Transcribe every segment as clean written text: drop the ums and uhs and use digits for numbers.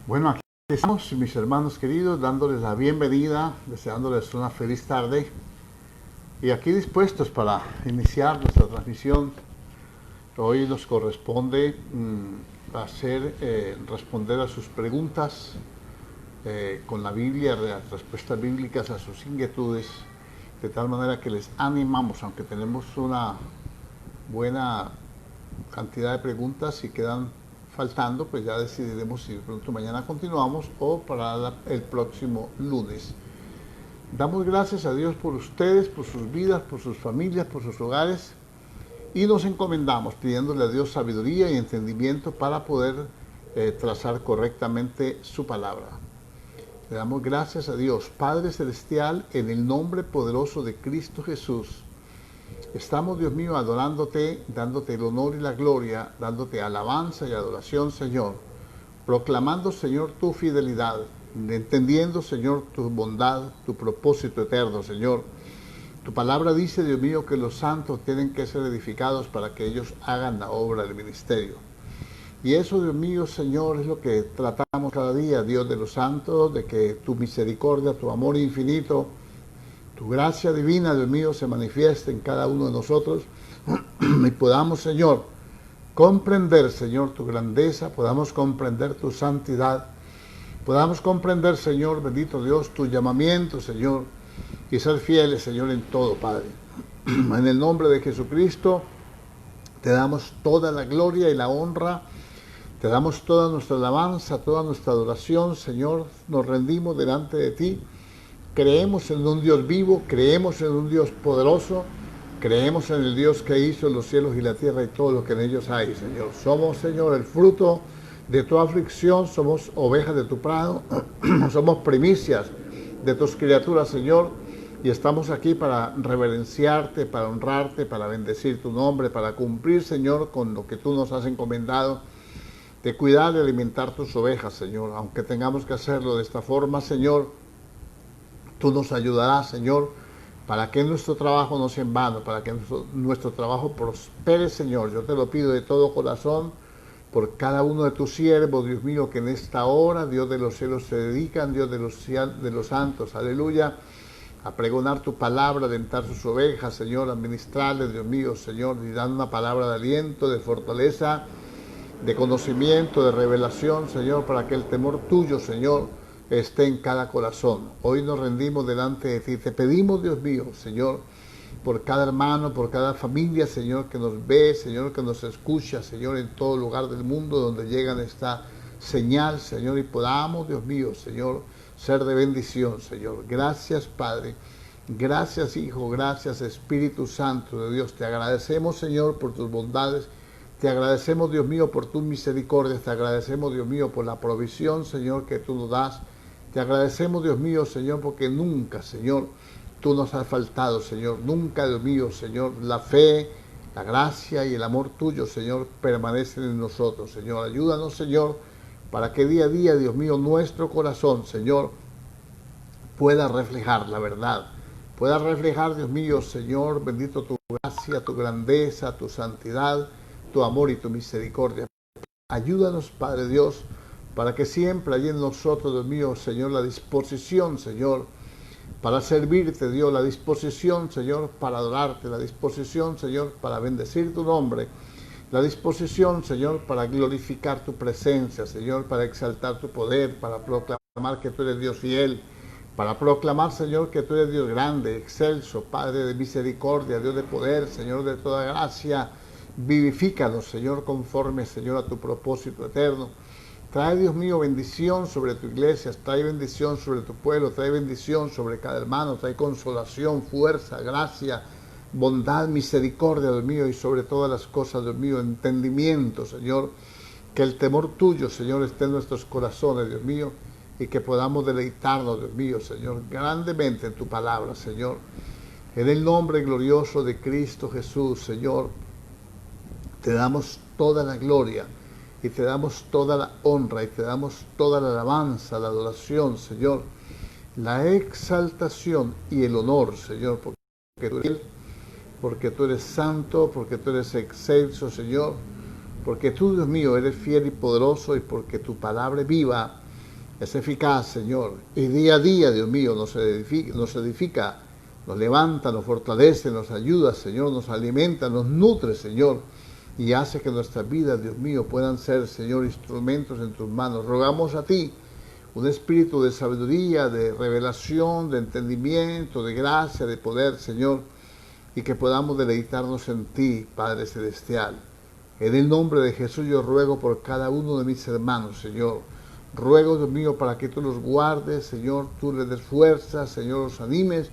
Bueno, aquí estamos, mis hermanos queridos, dándoles la bienvenida, deseándoles una feliz tarde y aquí dispuestos para iniciar nuestra transmisión. Hoy nos corresponde responder a sus preguntas con la Biblia, las respuestas bíblicas a sus inquietudes, de tal manera que les animamos, aunque tenemos una buena cantidad de preguntas y quedan faltando, pues ya decidiremos si de pronto mañana continuamos o para el próximo lunes. Damos gracias a Dios por ustedes, por sus vidas, por sus familias, por sus hogares y nos encomendamos pidiéndole a Dios sabiduría y entendimiento para poder trazar correctamente su palabra. Le damos gracias a Dios, Padre Celestial, en el nombre poderoso de Cristo Jesús. Estamos, Dios mío, adorándote, dándote el honor y la gloria, dándote alabanza y adoración, Señor, proclamando, Señor, tu fidelidad, entendiendo, Señor, tu bondad, tu propósito eterno, Señor. Tu palabra dice, Dios mío, que los santos tienen que ser edificados para que ellos hagan la obra del ministerio. Y eso, Dios mío, Señor, es lo que tratamos cada día, Dios de los santos, de que tu misericordia, tu amor infinito, tu gracia divina, Dios mío, se manifieste en cada uno de nosotros y podamos, Señor, comprender, Señor, tu grandeza, podamos comprender tu santidad, podamos comprender, Señor, bendito Dios, tu llamamiento, Señor, y ser fieles, Señor, en todo, Padre. En el nombre de Jesucristo, te damos toda la gloria y la honra, te damos toda nuestra alabanza, toda nuestra adoración, Señor, nos rendimos delante de ti. Creemos en un Dios vivo, creemos en un Dios poderoso, creemos en el Dios que hizo los cielos y la tierra y todo lo que en ellos hay, Señor. Somos, Señor, el fruto de tu aflicción, somos ovejas de tu prado, somos primicias de tus criaturas, Señor, y estamos aquí para reverenciarte, para honrarte, para bendecir tu nombre, para cumplir, Señor, con lo que tú nos has encomendado, de cuidar y alimentar tus ovejas, Señor. Aunque tengamos que hacerlo de esta forma, Señor, tú nos ayudarás, Señor, para que nuestro trabajo no sea en vano, para que nuestro trabajo prospere, Señor. Yo te lo pido de todo corazón por cada uno de tus siervos, Dios mío, que en esta hora, Dios de los cielos, se dedican, Dios de los santos, aleluya, a pregonar tu palabra, a alentar sus ovejas, Señor, a ministrarles, Dios mío, Señor, y dar una palabra de aliento, de fortaleza, de conocimiento, de revelación, Señor, para que el temor tuyo, Señor, esté en cada corazón. Hoy nos rendimos delante de ti. Te pedimos, Dios mío, Señor, por cada hermano, por cada familia, Señor, que nos ve, Señor, que nos escucha, Señor, en todo lugar del mundo donde llegan esta señal, Señor, y podamos, Dios mío, Señor, ser de bendición, Señor. Gracias, Padre. Gracias, Hijo. Gracias, Espíritu Santo de Dios. Te agradecemos, Señor, por tus bondades. Te agradecemos, Dios mío, por tu misericordia. Te agradecemos, Dios mío, por la provisión, Señor, que tú nos das. Te agradecemos, Dios mío, Señor, porque nunca, Señor, tú nos has faltado, Señor. Nunca, Dios mío, Señor, la fe, la gracia y el amor tuyo, Señor, permanecen en nosotros, Señor. Ayúdanos, Señor, para que día a día, Dios mío, nuestro corazón, Señor, pueda reflejar la verdad. Pueda reflejar, Dios mío, Señor, bendito tu gracia, tu grandeza, tu santidad, tu amor y tu misericordia. Ayúdanos, Padre Dios, para que siempre haya en nosotros, Dios mío, Señor, la disposición, Señor, para servirte, Dios, la disposición, Señor, para adorarte, la disposición, Señor, para bendecir tu nombre, la disposición, Señor, para glorificar tu presencia, Señor, para exaltar tu poder, para proclamar que tú eres Dios fiel, para proclamar, Señor, que tú eres Dios grande, excelso, Padre de misericordia, Dios de poder, Señor, de toda gracia. Vivifícanos, Señor, conforme, Señor, a tu propósito eterno. Trae, Dios mío, bendición sobre tu iglesia, trae bendición sobre tu pueblo, trae bendición sobre cada hermano, trae consolación, fuerza, gracia, bondad, misericordia, Dios mío, y sobre todas las cosas, Dios mío, entendimiento, Señor, que el temor tuyo, Señor, esté en nuestros corazones, Dios mío, y que podamos deleitarnos, Dios mío, Señor, grandemente en tu palabra, Señor, en el nombre glorioso de Cristo Jesús, Señor, te damos toda la gloria, y te damos toda la honra, y te damos toda la alabanza, la adoración, Señor, la exaltación y el honor, Señor, porque tú eres santo, porque tú eres excelso, Señor, porque tú, Dios mío, eres fiel y poderoso, y porque tu palabra es viva, es eficaz, Señor, y día a día, Dios mío, nos edifica, nos levanta, nos fortalece, nos ayuda, Señor, nos alimenta, nos nutre, Señor, y hace que nuestras vidas, Dios mío, puedan ser, Señor, instrumentos en tus manos. Rogamos a ti un espíritu de sabiduría, de revelación, de entendimiento, de gracia, de poder, Señor, y que podamos deleitarnos en ti, Padre Celestial. En el nombre de Jesús yo ruego por cada uno de mis hermanos, Señor. Ruego, Dios mío, para que tú los guardes, Señor, tú les des fuerza, Señor, los animes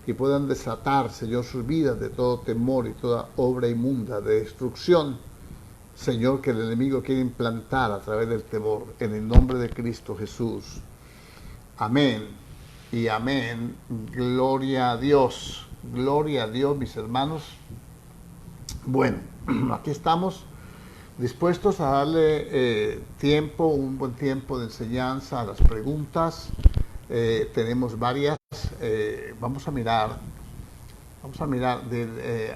y puedan desatar, Señor, sus vidas de todo temor y toda obra inmunda de destrucción, Señor, que el enemigo quiere implantar a través del temor, en el nombre de Cristo Jesús. Amén y amén. Gloria a Dios, mis hermanos. Bueno, aquí estamos dispuestos a darle un buen tiempo de enseñanza a las preguntas. Tenemos varias. Vamos a mirar,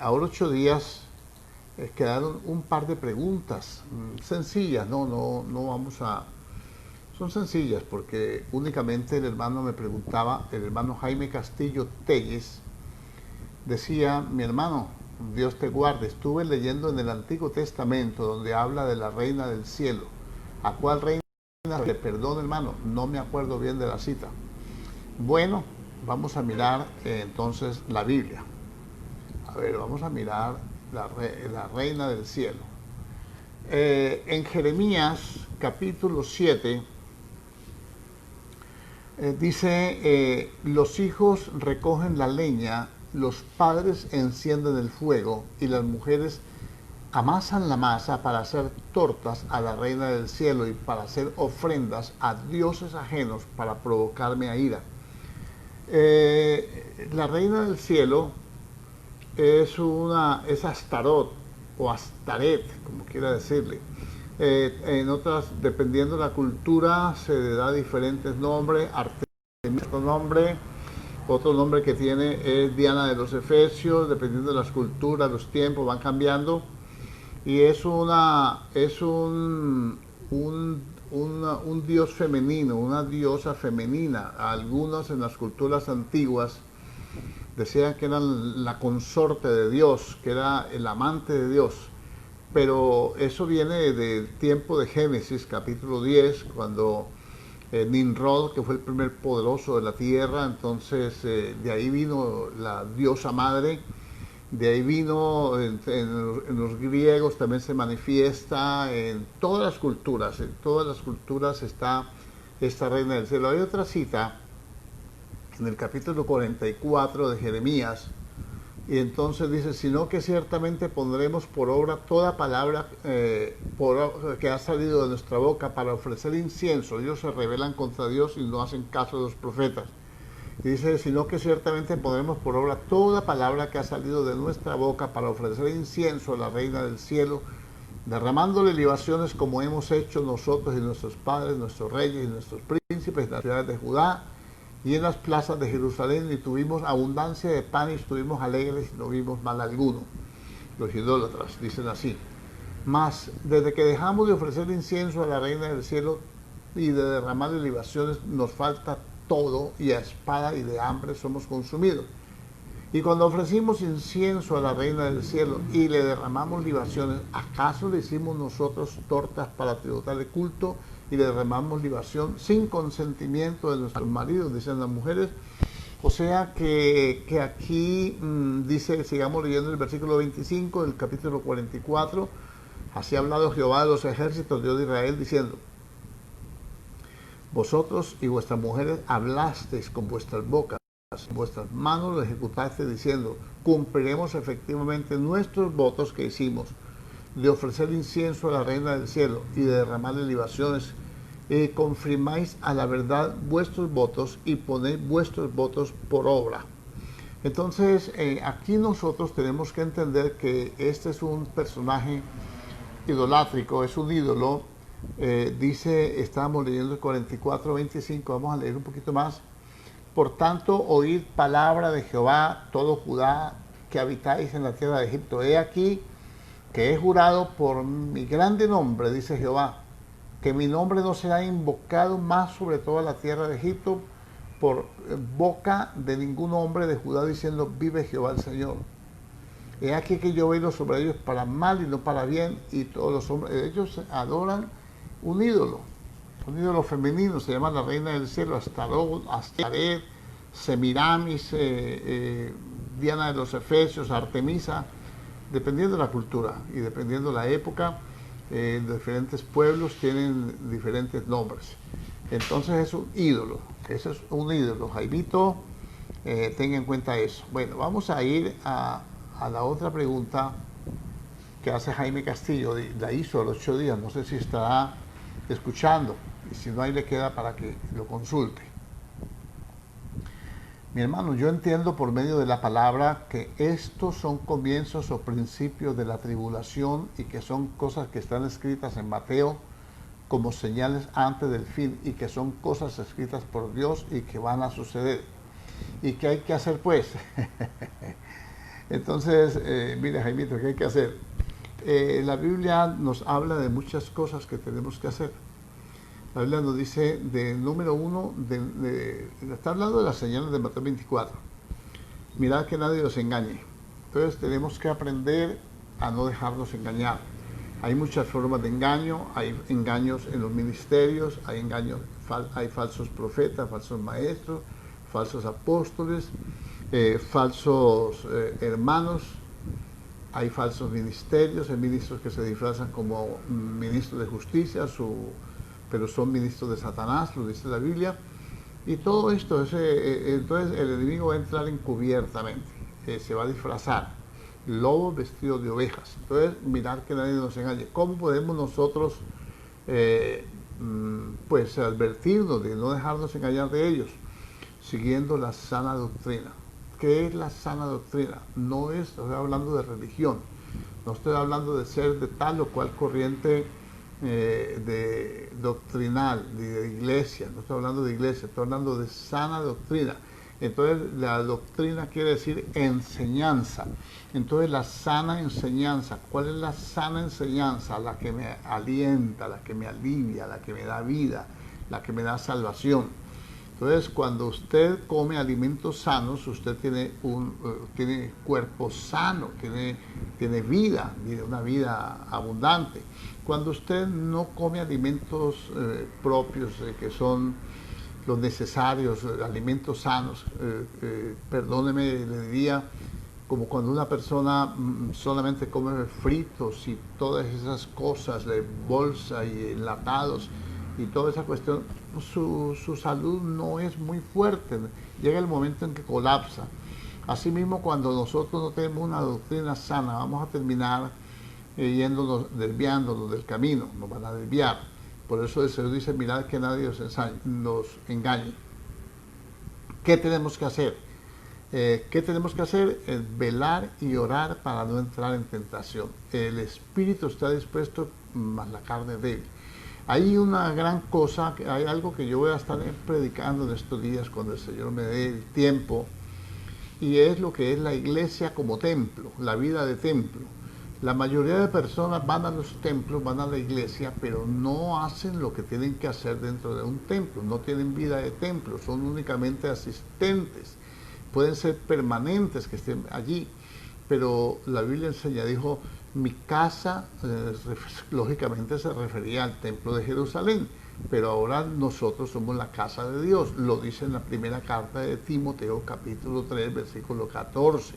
ahora 8 días quedaron un par de preguntas sencillas, no vamos a... Son sencillas porque únicamente el hermano me preguntaba, el hermano Jaime Castillo Telles, decía: mi hermano, Dios te guarde, estuve leyendo en el Antiguo Testamento donde habla de la reina del cielo. ¿A cuál reina? Le perdono, hermano, no me acuerdo bien de la cita. Bueno, vamos a mirar entonces la Biblia. A ver, vamos a mirar la reina del cielo. En Jeremías capítulo 7 dice, los hijos recogen la leña, los padres encienden el fuego y las mujeres amasan la masa para hacer tortas a la reina del cielo y para hacer ofrendas a dioses ajenos para provocarme a ira. La reina del cielo es Astarot o Astaret, como quiera decirle. En otras, dependiendo de la cultura, se le da diferentes nombres. Artemisa, otro nombre que tiene es Diana de los Efesios. Dependiendo de las culturas, los tiempos van cambiando. Y es un dios femenino, una diosa femenina. Algunos en las culturas antiguas decían que era la consorte de Dios, que era el amante de Dios. Pero eso viene del tiempo de Génesis, capítulo 10, cuando Nimrod, que fue el primer poderoso de la tierra, entonces de ahí vino la diosa madre, de ahí vino, en los griegos también se manifiesta, en todas las culturas está esta reina del cielo. Hay otra cita en el capítulo 44 de Jeremías, y entonces dice: sino que ciertamente pondremos por obra toda palabra que ha salido de nuestra boca para ofrecer incienso. Ellos se rebelan contra Dios y no hacen caso de los profetas. Y dice: sino que ciertamente pondremos por obra toda palabra que ha salido de nuestra boca para ofrecer incienso a la reina del cielo, derramándole libaciones como hemos hecho nosotros y nuestros padres, nuestros reyes y nuestros príncipes en las ciudades de Judá y en las plazas de Jerusalén, y tuvimos abundancia de pan y estuvimos alegres y no vimos mal alguno. Los idólatras dicen así: mas desde que dejamos de ofrecer incienso a la reina del cielo y de derramarle libaciones, nos falta todo, y a espada y de hambre somos consumidos. Y cuando ofrecimos incienso a la reina del cielo y le derramamos libaciones, ¿acaso le hicimos nosotros tortas para tributarle culto y le derramamos libación sin consentimiento de nuestros maridos? Dicen las mujeres. O sea que aquí dice, sigamos leyendo el versículo 25 del capítulo 44, así ha hablado Jehová de los ejércitos, Dios de Israel, diciendo: vosotros y vuestras mujeres hablasteis con vuestras bocas, vuestras manos lo ejecutaste, diciendo: cumpliremos efectivamente nuestros votos que hicimos de ofrecer incienso a la reina del cielo y de derramarle libaciones, y confirmáis a la verdad vuestros votos y ponéis vuestros votos por obra. Entonces aquí nosotros tenemos que entender que este es un personaje idolátrico, es un ídolo. Dice, estábamos leyendo el 44:25, vamos a leer un poquito más. Por tanto, oíd palabra de Jehová, todo Judá, que habitáis en la tierra de Egipto. He aquí que he jurado por mi grande nombre, dice Jehová, que mi nombre no será invocado más sobre toda la tierra de Egipto por boca de ningún hombre de Judá, diciendo, vive Jehová el Señor. He aquí que yo velo sobre ellos para mal y no para bien, y todos los hombres, ellos adoran un ídolo femenino, se llama la reina del cielo, Astaret, Semiramis, Diana de los Efesios, Artemisa, dependiendo de la cultura y dependiendo de la época, diferentes pueblos tienen diferentes nombres. Entonces es un ídolo, eso es un ídolo. Jaimito, tenga en cuenta eso. Bueno, vamos a ir a la otra pregunta que hace Jaime Castillo, la hizo a los 8 días, no sé si estará escuchando, y si no, ahí le queda para que lo consulte. Mi hermano, yo entiendo por medio de la palabra que estos son comienzos o principios de la tribulación y que son cosas que están escritas en Mateo como señales antes del fin y que son cosas escritas por Dios y que van a suceder. ¿Y qué hay que hacer pues? Entonces, mire Jaimito, ¿qué hay que hacer? La Biblia nos habla de muchas cosas que tenemos que hacer. La Biblia nos dice, de número 1, está hablando de las señales de Mateo 24. Mirad que nadie os engañe. Entonces tenemos que aprender a no dejarnos engañar. Hay muchas formas de engaño, hay engaños en los ministerios, hay engaños, hay falsos profetas, falsos maestros, falsos apóstoles, falsos hermanos, hay falsos ministerios, hay ministros que se disfrazan como ministros de justicia, pero son ministros de Satanás, lo dice la Biblia, y todo esto, entonces el enemigo va a entrar encubiertamente, se va a disfrazar, lobo vestido de ovejas. Entonces, mirar que nadie nos engañe. ¿Cómo podemos nosotros pues advertirnos de no dejarnos engañar de ellos? Siguiendo la sana doctrina. ¿Qué es la sana doctrina? No estoy hablando de religión, no estoy hablando de ser de tal o cual corriente de doctrinal, de iglesia, no estoy hablando de iglesia, estoy hablando de sana doctrina. Entonces la doctrina quiere decir enseñanza. Entonces la sana enseñanza, ¿cuál es la sana enseñanza? La que me alienta, la que me alivia, la que me da vida, la que me da salvación. Entonces, cuando usted come alimentos sanos, usted tiene tiene cuerpo sano, tiene vida, una vida abundante. Cuando usted no come alimentos propios, que son los necesarios, alimentos sanos, perdóneme, le diría, como cuando una persona solamente come fritos y todas esas cosas de bolsa y enlatados y toda esa cuestión, su salud no es muy fuerte, llega el momento en que colapsa. Asimismo, cuando nosotros no tenemos una doctrina sana, vamos a terminar desviándonos del camino, nos van a desviar. Por eso el Señor dice, mirad que nadie nos engañe. ¿Qué tenemos que hacer? ¿Qué tenemos que hacer? Es velar y orar para no entrar en tentación. El espíritu está dispuesto, mas la carne es débil. Hay una gran cosa, hay algo que yo voy a estar predicando en estos días cuando el Señor me dé el tiempo, y es lo que es la iglesia como templo, la vida de templo. La mayoría de personas van a los templos, van a la iglesia, pero no hacen lo que tienen que hacer dentro de un templo, no tienen vida de templo, son únicamente asistentes, pueden ser permanentes que estén allí, pero la Biblia enseña, dijo, mi casa, lógicamente se refería al templo de Jerusalén, pero ahora nosotros somos la casa de Dios, lo dice en la primera carta de Timoteo, capítulo 3, versículo 14.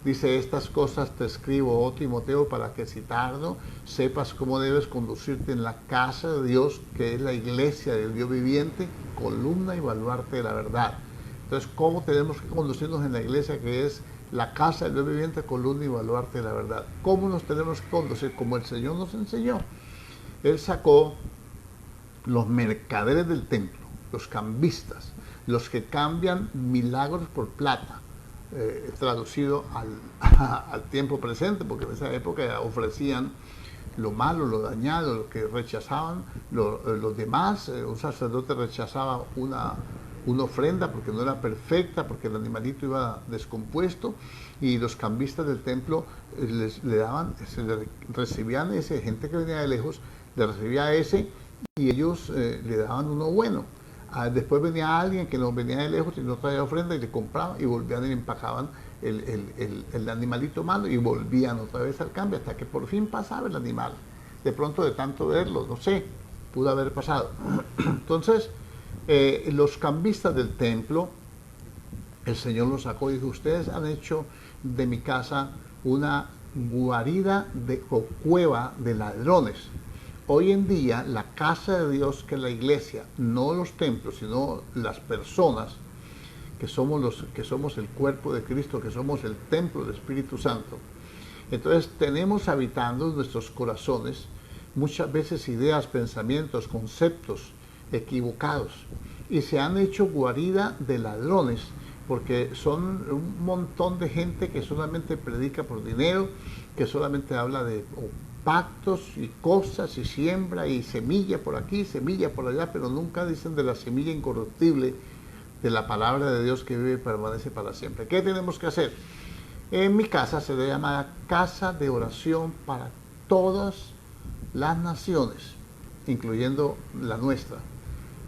Dice, estas cosas te escribo, oh Timoteo, para que si tardo sepas cómo debes conducirte en la casa de Dios, que es la iglesia del Dios viviente, columna y baluarte de la verdad. Entonces, ¿cómo tenemos que conducirnos en la iglesia que es la casa del Dios viviente, columna y baluarte de la verdad? ¿Cómo nos tenemos que conducir? Como el Señor nos enseñó. Él sacó los mercaderes del templo, los cambistas, los que cambian milagros por plata, traducido al tiempo presente, porque en esa época ofrecían lo malo, lo dañado, lo que rechazaban los demás. Un sacerdote rechazaba una ofrenda porque no era perfecta, porque el animalito iba descompuesto, y los cambistas del templo recibían ese, gente que venía de lejos, le recibía ese y ellos le daban uno bueno. Después venía alguien que nos venía de lejos y no traía ofrenda y le compraba y volvían y le empacaban el animalito malo y volvían otra vez al cambio hasta que por fin pasaba el animal. De pronto de tanto verlo, no sé, pudo haber pasado. Entonces, los cambistas del templo, el Señor los sacó y dijo, ustedes han hecho de mi casa una guarida o cueva de ladrones. Hoy en día la casa de Dios, que es la iglesia, no los templos, sino las personas, que somos el cuerpo de Cristo, que somos el templo del Espíritu Santo. Entonces tenemos habitando en nuestros corazones muchas veces ideas, pensamientos, conceptos equivocados y se han hecho guarida de ladrones porque son un montón de gente que solamente predica por dinero, que solamente habla de pactos y cosas y siembra y semilla por aquí, semilla por allá, pero nunca dicen de la semilla incorruptible de la palabra de Dios que vive y permanece para siempre. ¿Qué tenemos que hacer? En mi casa se le llama casa de oración para todas las naciones, incluyendo la nuestra.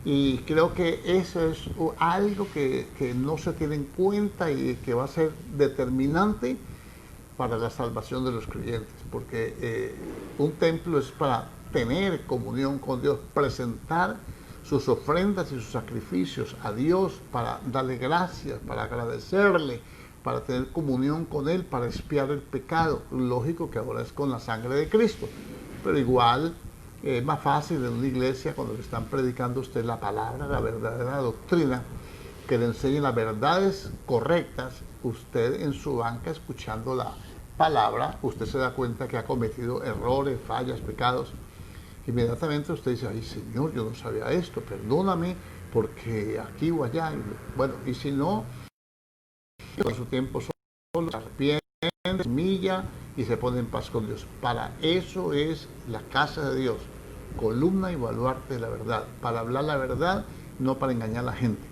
Y creo que eso es algo que no se tiene en cuenta y que va a ser determinante para la salvación de los creyentes, porque un templo es para tener comunión con Dios, presentar sus ofrendas y sus sacrificios a Dios, para darle gracias, para agradecerle, para tener comunión con Él, para expiar el pecado. Lógico que ahora es con la sangre de Cristo, pero igual es más fácil en una iglesia cuando le están predicando a usted la palabra, la verdadera doctrina, que le enseñen las verdades correctas. Usted en su banca escuchando la palabra, usted se da cuenta que ha cometido errores, fallas, pecados. Inmediatamente usted dice, ay Señor, yo no sabía esto, perdóname, porque aquí o allá. Bueno, y si no, en su tiempo solo se arrepiente, se humilla y se pone en paz con Dios. Para eso es la casa de Dios, columna y baluarte de la verdad, para hablar la verdad, no para engañar a la gente,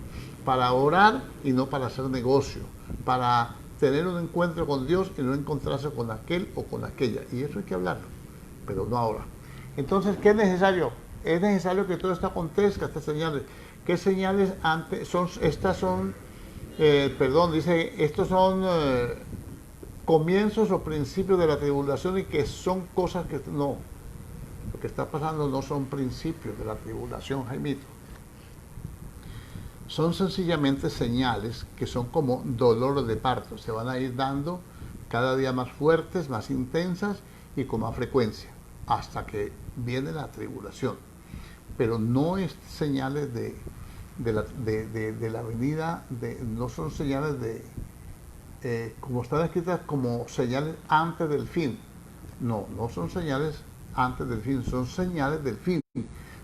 para orar y no para hacer negocio, para tener un encuentro con Dios y no encontrarse con aquel o con aquella. Y eso hay que hablarlo, pero no ahora. Entonces, ¿qué es necesario? Es necesario que todo esto acontezca, estas señales. ¿Qué señales antes son? Estas son, dice, estos son comienzos o principios de la tribulación y que son cosas que no. Lo que está pasando no son principios de la tribulación, Jaimito. Son sencillamente señales que son como dolores de parto. Se van a ir dando cada día más fuertes, más intensas y con más frecuencia, hasta que viene la tribulación. Pero no es señales de la venida, no son señales como están escritas, como señales antes del fin. No, no son señales antes del fin, son señales del fin.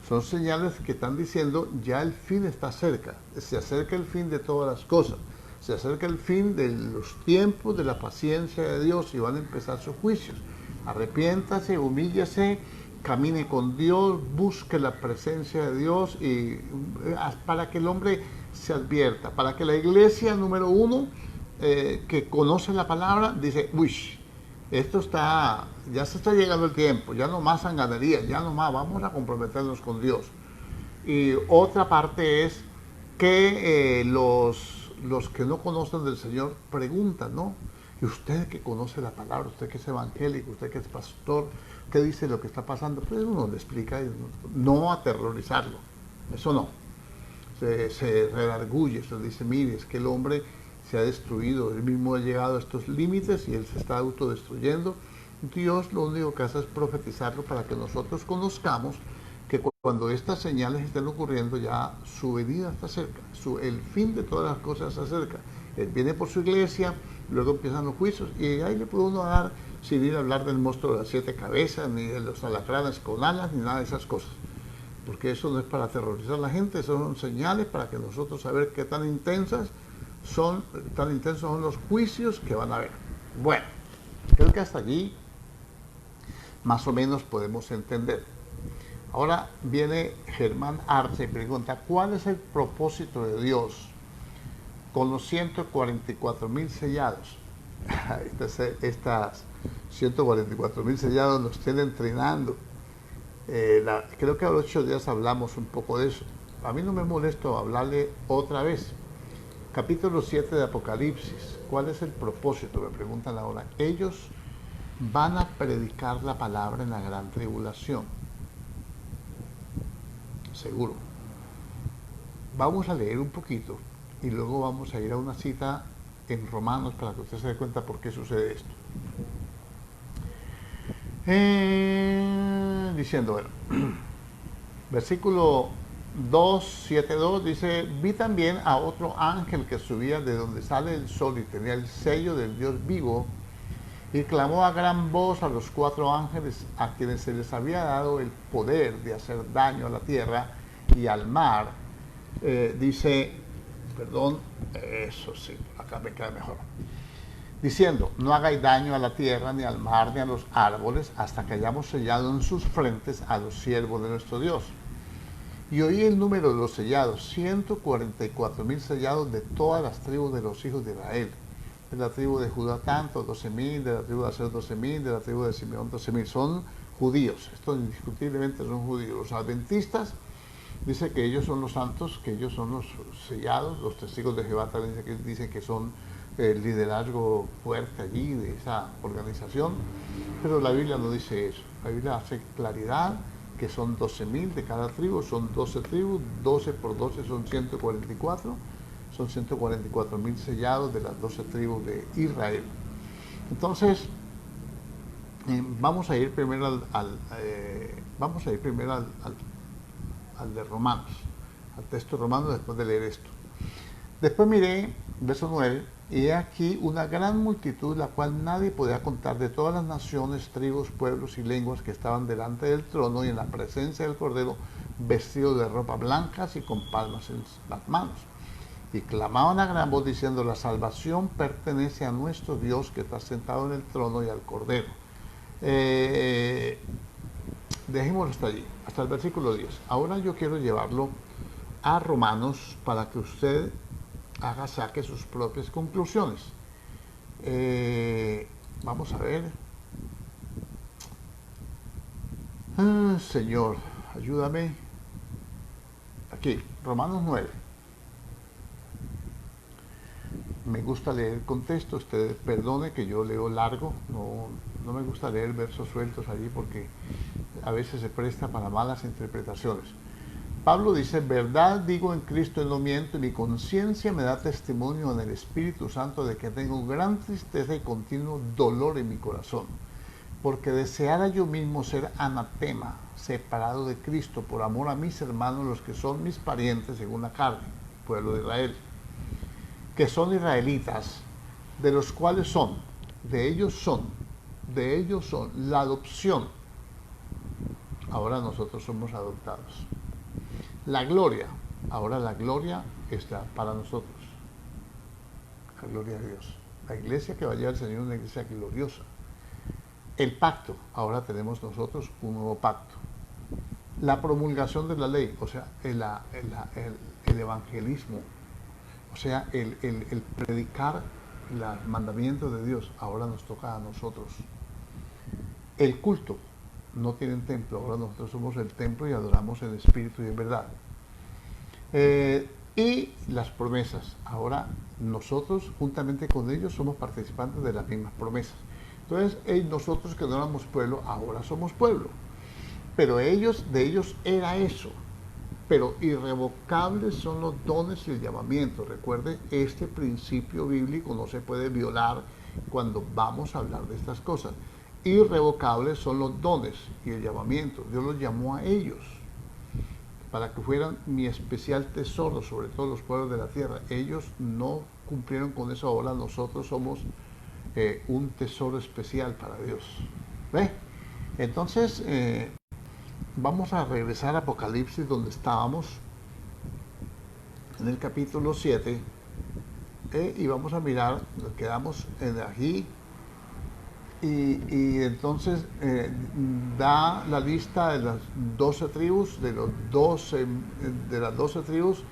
Son señales que están diciendo ya el fin está cerca, se acerca el fin de todas las cosas, se acerca el fin de los tiempos de la paciencia de Dios y van a empezar sus juicios. Arrepiéntase, humíllese, camine con Dios, busque la presencia de Dios y para que el hombre se advierta, para que la iglesia número uno que conoce la palabra dice, uy, ya se está llegando el tiempo, ya no más sanganería, ya no más, vamos a comprometernos con Dios. Y otra parte es que los que no conocen del Señor preguntan, ¿no? Y usted que conoce la palabra, usted que es evangélico, usted que es pastor, ¿qué dice lo que está pasando? Pues uno le explica, no aterrorizarlo, eso no. Se redarguye, se dice, mire, es que el hombre se ha destruido, él mismo ha llegado a estos límites y él se está autodestruyendo. Dios lo único que hace es profetizarlo para que nosotros conozcamos que cuando estas señales estén ocurriendo ya su venida está cerca, el fin de todas las cosas está cerca. Él viene por su iglesia, luego empiezan los juicios y ahí le puede uno dar sin ir a hablar del monstruo de las 7 cabezas, ni de los alacranes con alas, ni nada de esas cosas. Porque eso no es para aterrorizar a la gente, son señales para que nosotros saber qué tan intensos son los juicios que van a haber. Bueno, creo que hasta allí más o menos podemos entender. Ahora viene Germán Arce y pregunta, ¿cuál es el propósito de Dios con los 144,000 sellados? Estas 144,000 sellados nos tienen entrenando Creo que a los 8 días hablamos un poco de eso. A mí no me molesto hablarle otra vez. Capítulo 7 de Apocalipsis. ¿Cuál es el propósito? Me preguntan ahora. Ellos van a predicar la palabra en la gran tribulación. Seguro. Vamos a leer un poquito y luego vamos a ir a una cita en Romanos para que usted se dé cuenta por qué sucede esto. Diciendo, bueno, versículo 2:7-2 dice, vi también a otro ángel que subía de donde sale el sol y tenía el sello del Dios vivo, y clamó a gran voz a los 4 ángeles a quienes se les había dado el poder de hacer daño a la tierra y al mar. Dice, perdón, eso sí, acá me queda mejor. Diciendo, no hagáis daño a la tierra, ni al mar, ni a los árboles, hasta que hayamos sellado en sus frentes a los siervos de nuestro Dios. Y oí el número de los sellados, 144,000 sellados de todas las tribus de los hijos de Israel. De la tribu de Judá tanto, 12,000, de la tribu de Aser 12,000, de la tribu de Simeón 12,000. Son judíos, estos indiscutiblemente son judíos. Los adventistas dice que ellos son los santos, que ellos son los sellados. Los testigos de Jehová también dicen que son el liderazgo fuerte allí de esa organización, pero la Biblia no dice eso. La Biblia hace claridad que son 12,000 de cada tribu, son 12 tribus, 12 por 12 son 144, son 144,000 sellados de las 12 tribus de Israel. Entonces, vamos a ir primero al de Romanos, al texto romano después de leer esto. Después miré, verso 9, y he aquí una gran multitud, la cual nadie podía contar, de todas las naciones, tribus, pueblos y lenguas que estaban delante del trono y en la presencia del Cordero, vestidos de ropas blancas y con palmas en las manos. Y clamaban a gran voz diciendo, la salvación pertenece a nuestro Dios que está sentado en el trono y al Cordero. Dejémoslo hasta allí, hasta el versículo 10. Ahora yo quiero llevarlo a Romanos para que usted saque sus propias conclusiones. Vamos a ver. Señor, ayúdame. Aquí, Romanos 9. Me gusta leer contexto, usted perdone que yo leo largo, no me gusta leer versos sueltos allí porque a veces se presta para malas interpretaciones. Pablo dice, verdad digo en Cristo y no miento, y mi conciencia me da testimonio en el Espíritu Santo de que tengo gran tristeza y continuo dolor en mi corazón, porque deseara yo mismo ser anatema, separado de Cristo, por amor a mis hermanos, los que son mis parientes según la carne, pueblo de Israel, que son israelitas, de los cuales de ellos son la adopción. Ahora nosotros somos adoptados. La gloria, ahora la gloria está para nosotros. La gloria de Dios. La iglesia que va a llevar al Señor es una iglesia gloriosa. El pacto, ahora tenemos nosotros un nuevo pacto. La promulgación de la ley, o sea, el evangelismo, o sea, el predicar los mandamientos de Dios, ahora nos toca a nosotros. El culto, no tienen templo, ahora nosotros somos el templo y adoramos en espíritu y en verdad. Y las promesas, ahora nosotros juntamente con ellos somos participantes de las mismas promesas. Entonces nosotros que no éramos pueblo, ahora somos pueblo. Pero de ellos era eso. Pero irrevocables son los dones y el llamamiento. Recuerde, este principio bíblico no se puede violar cuando vamos a hablar de estas cosas. Irrevocables son los dones y el llamamiento. Dios los llamó a ellos para que fueran mi especial tesoro sobre todos los pueblos de la tierra. Ellos no cumplieron con eso, ahora nosotros somos un tesoro especial para Dios. ¿Ve? Entonces, vamos a regresar a Apocalipsis donde estábamos, en el capítulo 7, y vamos a mirar, nos quedamos aquí. Y entonces da la lista de las 12 tribus, de las 12 tribus,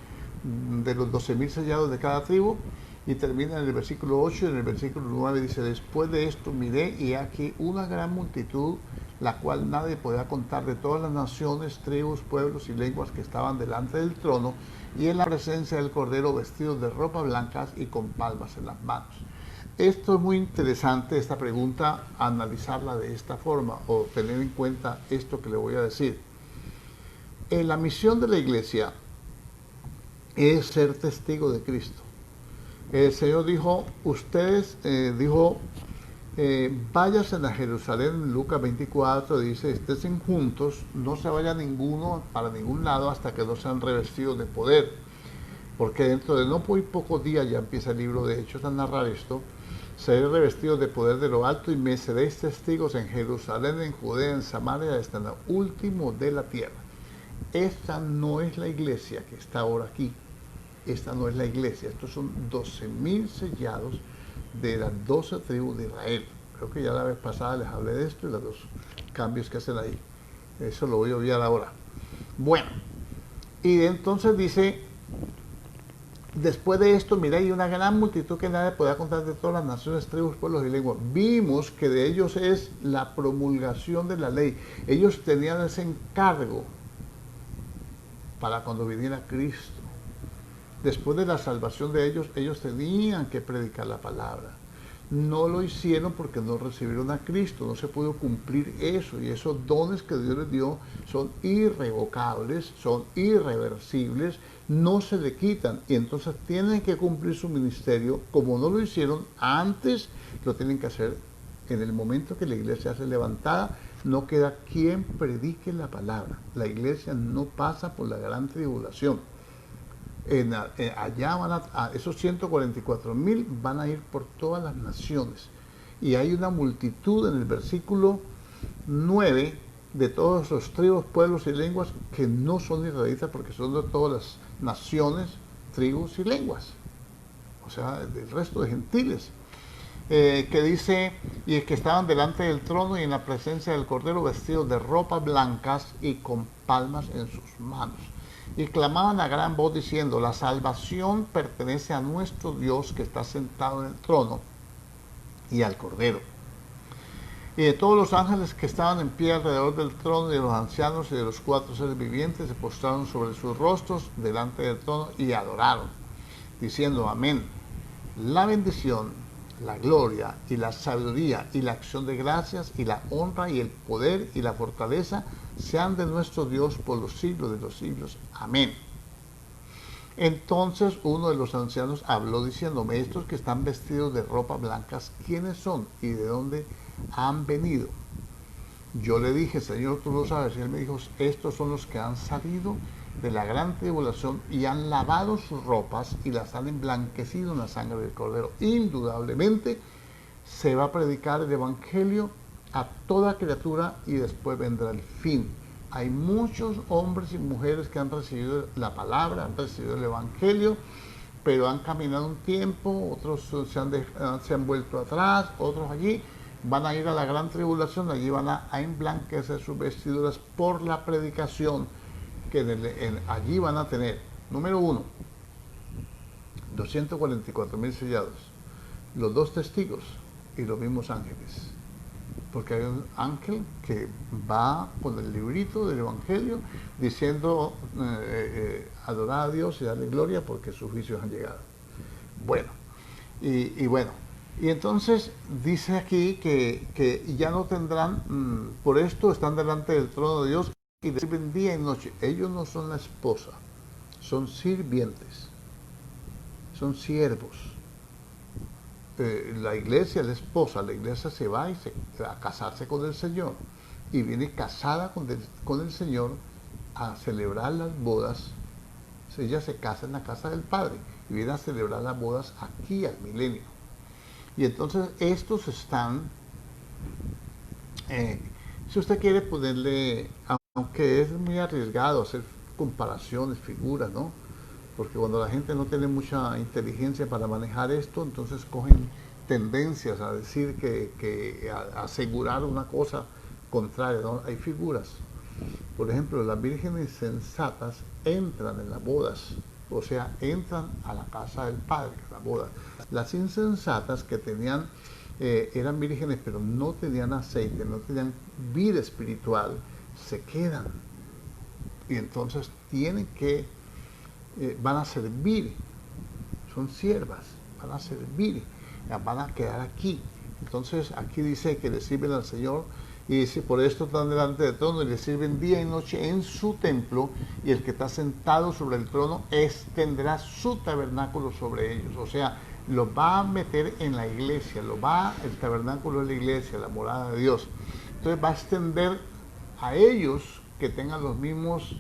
de los 12,000 sellados de cada tribu, y termina en el versículo 8, y en el versículo 9 dice, después de esto miré y aquí una gran multitud, la cual nadie podía contar, de todas las naciones, tribus, pueblos y lenguas que estaban delante del trono, y en la presencia del Cordero, vestidos de ropas blancas y con palmas en las manos. Esto es muy interesante, esta pregunta, analizarla de esta forma o tener en cuenta esto que le voy a decir. La misión de la iglesia es ser testigo de Cristo. El Señor dijo, váyanse a Jerusalén. Lucas 24 dice, estén juntos, no se vaya ninguno para ningún lado hasta que no sean revestidos de poder. Porque dentro de no muy pocos días, ya empieza el libro de Hechos a narrar esto, seréis revestidos de poder de lo alto y me seréis testigos en Jerusalén, en Judea, en Samaria, hasta lo último de la tierra. Esta no es la iglesia que está ahora aquí. Esta no es la iglesia. Estos son 12.000 sellados de las 12 tribus de Israel. Creo que ya la vez pasada les hablé de esto y los dos cambios que hacen ahí. Eso lo voy a obviar ahora. Bueno, y entonces dice, después de esto, mira, hay una gran multitud que nadie podía contar, de todas las naciones, tribus, pueblos y lenguas. Vimos que de ellos es la promulgación de la ley. Ellos tenían ese encargo para cuando viniera Cristo. Después de la salvación de ellos, ellos tenían que predicar la palabra. No lo hicieron porque no recibieron a Cristo, no se pudo cumplir eso. Y esos dones que Dios les dio son irrevocables, son irreversibles, no se le quitan. Y entonces tienen que cumplir su ministerio. Como no lo hicieron antes, lo tienen que hacer en el momento que la iglesia hace levantada. No queda quien predique la palabra. La iglesia no pasa por la gran tribulación. Allá esos 144.000 van a ir por todas las naciones. Y hay una multitud en el versículo 9 de todos los tribus, pueblos y lenguas que no son israelitas, porque son de todas las naciones, tribus y lenguas. O sea, del resto de gentiles. Que dice, y es que estaban delante del trono y en la presencia del Cordero, vestidos de ropas blancas y con palmas en sus manos. Y clamaban a gran voz diciendo, la salvación pertenece a nuestro Dios que está sentado en el trono y al Cordero. Y de todos los ángeles que estaban en pie alrededor del trono, y de los ancianos y de los 4 seres vivientes, se postraron sobre sus rostros delante del trono y adoraron, diciendo, amén. La bendición, la gloria y la sabiduría y la acción de gracias y la honra y el poder y la fortaleza sean de nuestro Dios por los siglos de los siglos. Amén. Entonces uno de los ancianos habló diciéndome, estos que están vestidos de ropas blancas, ¿quiénes son y de dónde han venido? Yo le dije, Señor, tú lo sabes. Y él me dijo, estos son los que han salido de la gran tribulación y han lavado sus ropas y las han emblanquecido en la sangre del Cordero. Indudablemente se va a predicar el Evangelio a toda criatura y después vendrá el fin. Hay muchos hombres y mujeres que han recibido la palabra, han recibido el Evangelio, pero han caminado un tiempo, otros se han vuelto atrás, otros allí van a ir a la gran tribulación, allí van a emblanquecer sus vestiduras por la predicación que allí van a tener. Número 1, 244.000 sellados, los 2 testigos y los mismos ángeles. Porque hay un ángel que va con el librito del Evangelio diciendo adorar a Dios y darle gloria porque sus juicios han llegado. Bueno, y entonces dice aquí que ya no tendrán, por esto están delante del trono de Dios y sirven día y noche. Ellos no son la esposa, son sirvientes, son siervos. La iglesia es la esposa, la iglesia se va a casarse con el Señor y viene casada con el Señor a celebrar las bodas. Ella se casa en la casa del Padre y viene a celebrar las bodas aquí al milenio. Y entonces estos están, si usted quiere ponerle, aunque es muy arriesgado hacer comparaciones, figuras, ¿no? Porque cuando la gente no tiene mucha inteligencia para manejar esto, entonces cogen tendencias a decir a asegurar una cosa contraria, ¿no? Hay figuras. Por ejemplo, las vírgenes sensatas entran en las bodas, o sea, entran a la casa del Padre, que es la boda. Las insensatas que tenían eran vírgenes, pero no tenían aceite, no tenían vida espiritual, se quedan. Y entonces tienen que, van a servir, son siervas, van a servir, van a quedar aquí. Entonces aquí dice que le sirven al Señor y dice, por esto están delante del trono y le sirven día y noche en su templo, y el que está sentado sobre el trono tendrá su tabernáculo sobre ellos. O sea, los va a meter en la iglesia, el tabernáculo de la iglesia, la morada de Dios. Entonces va a extender a ellos que tengan los mismos,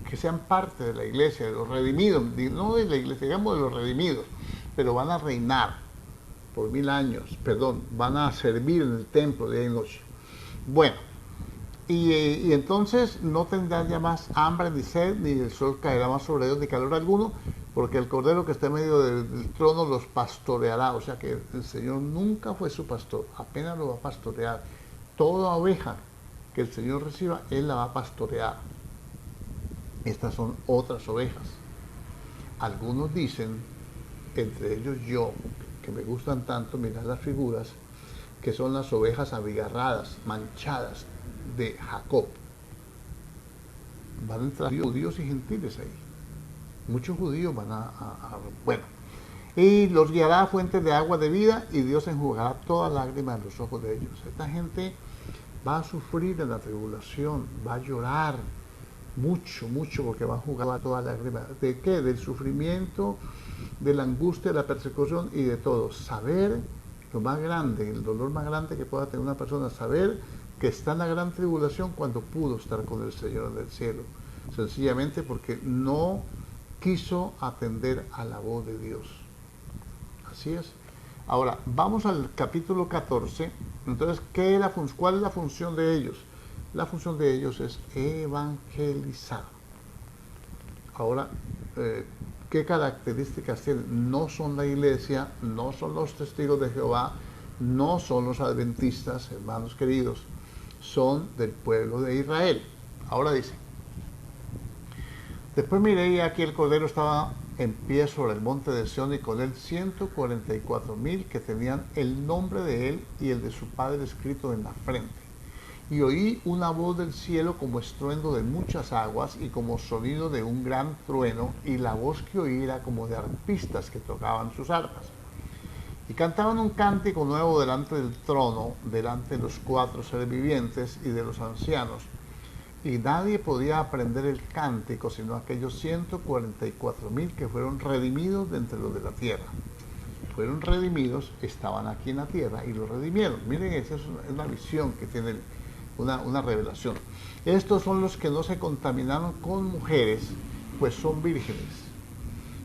que sean parte de la iglesia, de los redimidos, no de la iglesia, digamos de los redimidos, pero van a reinar por 1000 años, van a servir en el templo día y noche. Bueno, y entonces no tendrán ya más hambre ni sed, ni el sol caerá más sobre ellos, ni calor alguno, porque el Cordero que está en medio del trono los pastoreará. O sea que el Señor nunca fue su pastor, apenas lo va a pastorear. Toda oveja que el Señor reciba, Él la va a pastorear. Estas son otras ovejas. Algunos dicen, entre ellos yo, que me gustan tanto mirar las figuras, que son las ovejas abigarradas, manchadas de Jacob. Van a entrar judíos y gentiles ahí. Muchos judíos van bueno. Y los guiará a fuentes de agua de vida, y Dios enjugará toda lágrima en los ojos de ellos. Esta gente va a sufrir en la tribulación, va a llorar mucho, mucho, porque va a enjugar toda lágrima. ¿De qué? Del sufrimiento, de la angustia, de la persecución y de todo. Saber lo más grande, el dolor más grande que pueda tener una persona, saber que está en la gran tribulación cuando pudo estar con el Señor en el cielo, sencillamente porque no quiso atender a la voz de Dios. Así es. Ahora, vamos al capítulo 14. Entonces, ¿cuál es la función de ellos? La función de ellos es evangelizar. Ahora, ¿qué características tienen? No son la iglesia, no son los testigos de Jehová, no son los adventistas, hermanos queridos, son del pueblo de Israel. Ahora dice, después miré y aquí el Cordero estaba en pie sobre el monte de Sión, y con él 144,000 que tenían el nombre de él y el de su padre escrito en la frente. Y oí una voz del cielo como estruendo de muchas aguas y como sonido de un gran trueno, y la voz que oí era como de arpistas que tocaban sus arpas. Y cantaban un cántico nuevo delante del trono, delante de los 4 seres vivientes y de los ancianos. Y nadie podía aprender el cántico sino aquellos 144,000 que fueron redimidos de entre los de la tierra. Fueron redimidos, estaban aquí en la tierra y los redimieron. Miren, esa es una visión que tiene una revelación. Estos son los que no se contaminaron con mujeres, pues son vírgenes.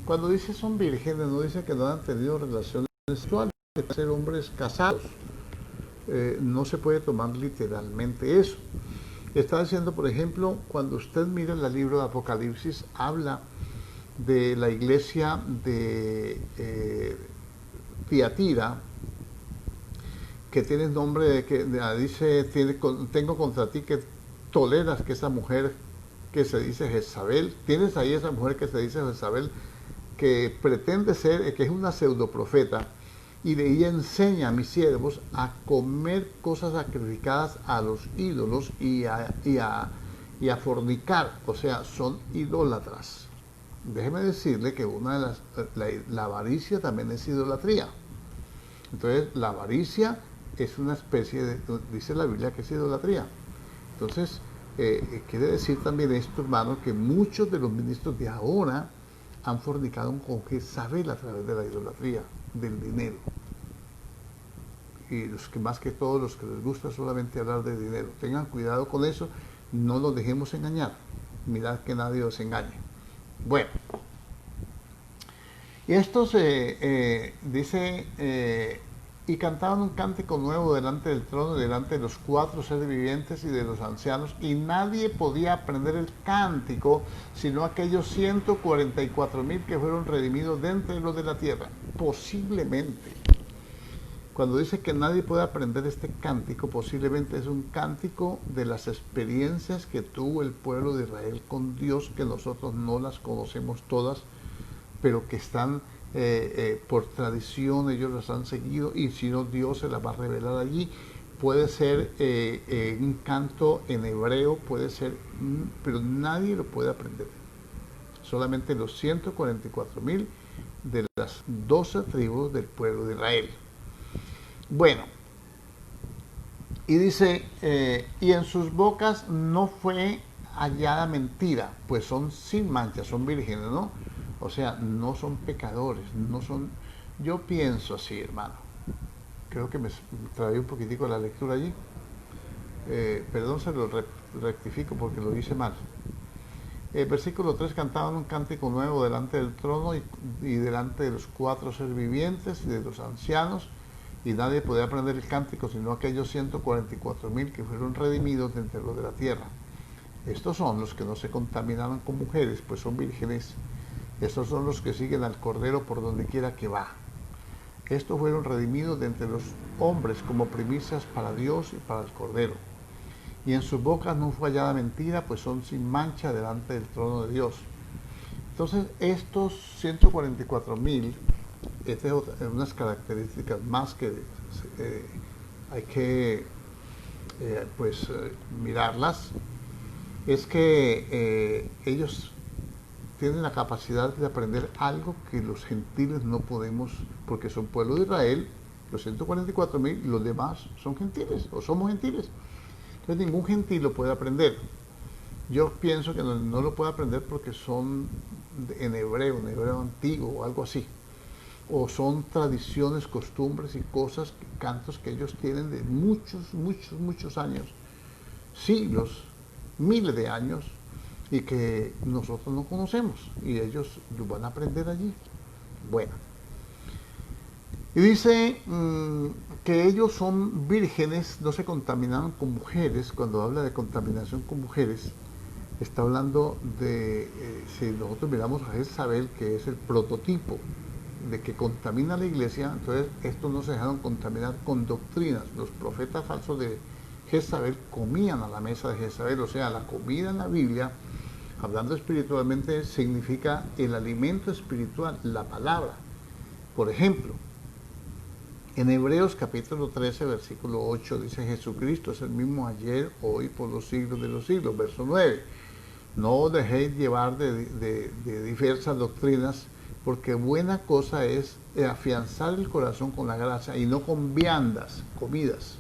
Cuando dice son vírgenes, no dice que no han tenido relaciones sexuales, que ser hombres casados. No se puede tomar literalmente eso. Está diciendo, por ejemplo, cuando usted mira el libro de Apocalipsis, habla de la iglesia de Tiatira, que tiene nombre de que dice, tengo contra ti que toleras que esa mujer que se dice Jezabel, tienes ahí esa mujer que se dice Jezabel, que pretende ser, que es una pseudoprofeta, y de ella enseña a mis siervos a comer cosas sacrificadas a los ídolos y a fornicar, o sea, son idólatras. Déjeme decirle que la avaricia también es idolatría. Entonces, la avaricia es una especie de, dice la Biblia que es idolatría. Entonces, quiere decir también esto, hermano, que muchos de los ministros de ahora han fornicado con Jezabel a través de la idolatría, del dinero. Y los que más que todos los que les gusta solamente hablar de dinero. Tengan cuidado con eso, no nos dejemos engañar. Mirad que nadie os engañe. Bueno, y estos dice, y cantaban un cántico nuevo delante del trono, delante de los 4 seres vivientes y de los ancianos, y nadie podía aprender el cántico, sino aquellos 144,000 que fueron redimidos de entre los de la tierra. Posiblemente, cuando dice que nadie puede aprender este cántico, posiblemente es un cántico de las experiencias que tuvo el pueblo de Israel con Dios, que nosotros no las conocemos todas, pero que están por tradición ellos las han seguido, y si no, Dios se las va a revelar allí. Puede ser un canto en hebreo, puede ser, pero nadie lo puede aprender. Solamente los 144.000 de las 12 tribus del pueblo de Israel. Bueno, y dice, y en sus bocas no fue hallada mentira, pues son sin mancha, son vírgenes, ¿no? O sea, no son pecadores, no son... Yo pienso así, hermano. Creo que me traí un poquitico la lectura allí. Perdón, se lo rectifico porque lo hice mal. Versículo 3, cantaban un cántico nuevo delante del trono y delante de los 4 seres vivientes y de los ancianos, y nadie podía aprender el cántico sino aquellos 144.000 que fueron redimidos de entre los de la tierra. Estos son los que no se contaminaron con mujeres, pues son vírgenes. Estos son los que siguen al Cordero por donde quiera que va. Estos fueron redimidos de entre los hombres como primicias para Dios y para el Cordero. Y en sus bocas no fue hallada mentira, pues son sin mancha delante del trono de Dios. Entonces, estos 144.000, estas es unas características más que hay que mirarlas, es que ellos tienen la capacidad de aprender algo que los gentiles no podemos, porque son pueblo de Israel, los 144.000, los demás son gentiles, o somos gentiles. Entonces ningún gentil lo puede aprender. Yo pienso que no lo puede aprender porque son en hebreo antiguo o algo así. O son tradiciones, costumbres y cosas, cantos que ellos tienen de muchos años, siglos, miles de años, y que nosotros no conocemos, y ellos lo van a aprender allí. Bueno, y dice que ellos son vírgenes, no se contaminaron con mujeres. Cuando habla de contaminación con mujeres, está hablando de, si nosotros miramos a Jezabel, que es el prototipo de que contamina la iglesia, entonces estos no se dejaron contaminar con doctrinas. Los profetas falsos de Jezabel comían a la mesa de Jezabel, o sea, la comida en la Biblia, hablando espiritualmente, significa el alimento espiritual, la palabra. Por ejemplo, en Hebreos capítulo 13, versículo 8, dice: Jesucristo es el mismo ayer, hoy, por los siglos de los siglos. Verso 9, no os dejéis llevar de diversas doctrinas, porque buena cosa es afianzar el corazón con la gracia y no con viandas, comidas,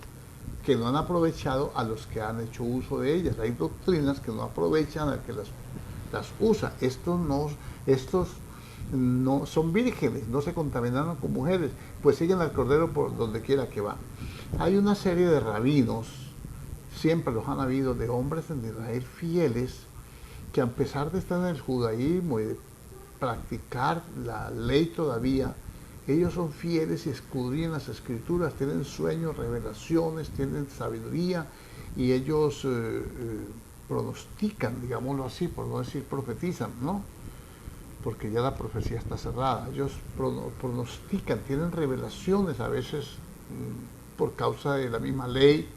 que no han aprovechado a los que han hecho uso de ellas. Hay doctrinas que no aprovechan al que las usa. Estos no son vírgenes, no se contaminaron con mujeres, pues siguen al Cordero por donde quiera que va. Hay una serie de rabinos, siempre los han habido, de hombres en Israel fieles, que a pesar de estar en el judaísmo y de practicar la ley todavía, ellos son fieles y escudriñan las escrituras, tienen sueños, revelaciones, tienen sabiduría, y ellos pronostican, digámoslo así, por no decir profetizan, ¿no? Porque ya la profecía está cerrada. Ellos pronostican, tienen revelaciones a veces por causa de la misma ley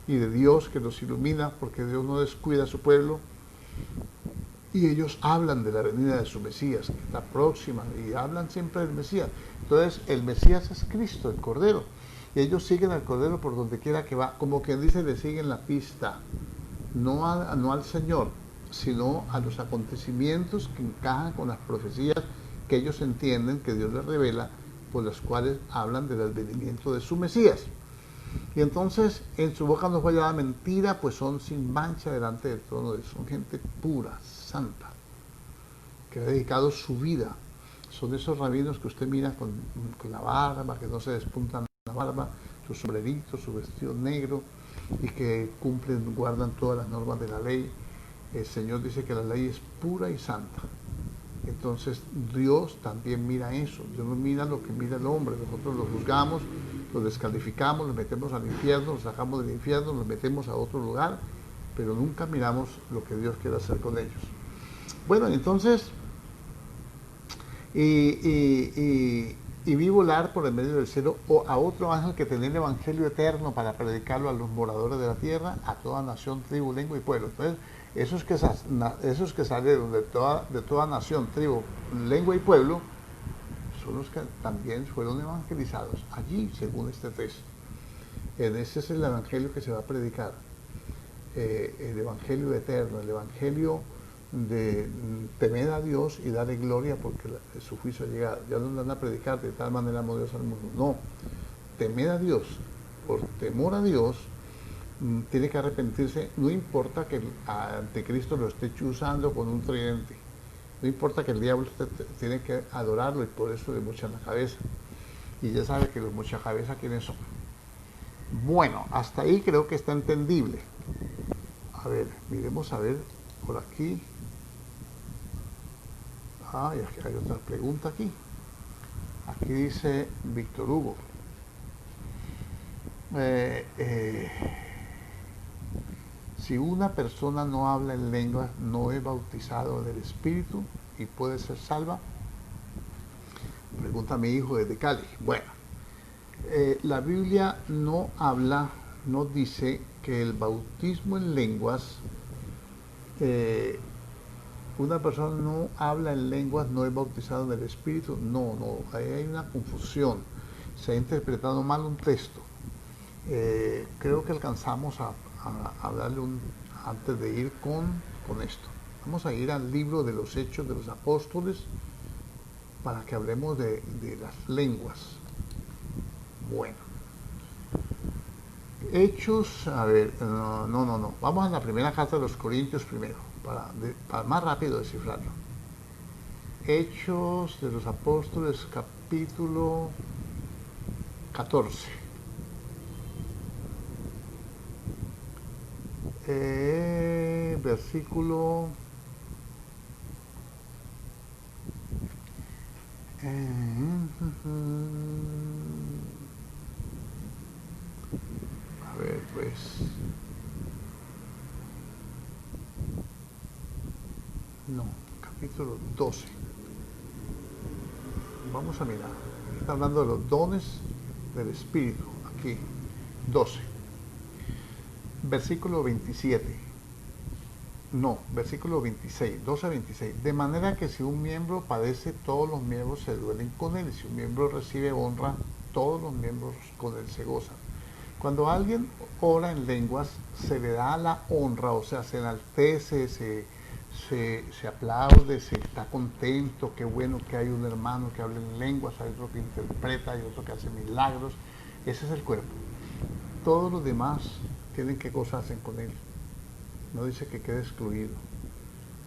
y de Dios que los ilumina, porque Dios no descuida a su pueblo. Y ellos hablan de la venida de su Mesías, que está próxima, y hablan siempre del Mesías. Entonces, el Mesías es Cristo, el Cordero. Y ellos siguen al Cordero por donde quiera que va. Como quien dice, le siguen la pista. No al Señor, sino a los acontecimientos que encajan con las profecías que ellos entienden, que Dios les revela, por las cuales hablan del advenimiento de su Mesías. Y entonces, en su boca no fue hallada mentira, pues son sin mancha delante del trono de Dios. Son gente pura, santa, que ha dedicado su vida. Son esos rabinos que usted mira con la barba, que no se despuntan la barba, su sombrerito, su vestido negro, y que cumplen, guardan todas las normas de la ley. El Señor dice que la ley es pura y santa. Entonces Dios también mira eso. Dios no mira lo que mira el hombre. Nosotros lo juzgamos, lo descalificamos, lo metemos al infierno, lo sacamos del infierno, lo metemos a otro lugar, pero nunca miramos lo que Dios quiere hacer con ellos. Bueno, entonces, y vi volar por el medio del cielo a otro ángel que tenía el evangelio eterno para predicarlo a los moradores de la tierra, a toda nación, tribu, lengua y pueblo. Entonces, esos que salieron de toda nación, tribu, lengua y pueblo, son los que también fueron evangelizados allí, según este texto. Ese es el evangelio que se va a predicar, el evangelio eterno, el evangelio de temer a Dios y darle gloria porque su juicio ha llegado. Ya no van a predicar de tal manera amó Dios al mundo. No, temer a Dios, por temor a Dios, tiene que arrepentirse, no importa que el anticristo lo esté chuzando con un tridente, no importa que el diablo tiene que adorarlo y por eso le mochan la cabeza. Y ya sabe que los mochacabezas quiénes son. Bueno, hasta ahí creo que está entendible. A ver, miremos a ver por aquí. Ah, y aquí hay otra pregunta aquí. Aquí dice Víctor Hugo. Si una persona no habla en lenguas, no es bautizado en el Espíritu y puede ser salva. Pregunta mi hijo desde Cali. Bueno, la Biblia no habla, no dice que el bautismo en lenguas, una persona no habla en lenguas, no es bautizado en el Espíritu. No, ahí hay una confusión. Se ha interpretado mal un texto. Creo que alcanzamos a darle antes de ir con esto. Vamos a ir al libro de los Hechos de los Apóstoles para que hablemos de las lenguas. Bueno. Hechos, a ver, no. Vamos a la primera carta de los Corintios primero, para más rápido descifrarlo. Hechos de los Apóstoles, capítulo 14. Versículo a ver, pues no, capítulo 12. Vamos a mirar, está hablando de los dones del Espíritu, aquí 12. Versículo 27, no, versículo 26, 12 a 26. De manera que si un miembro padece, todos los miembros se duelen con él. Si un miembro recibe honra, todos los miembros con él se gozan. Cuando alguien ora en lenguas, se le da la honra, o sea, se enaltece, se aplaude, se está contento, qué bueno que hay un hermano que habla en lenguas, hay otro que interpreta, hay otro que hace milagros. Ese es el cuerpo. Todos los demás tienen que gozarse con él. No dice que quede excluido.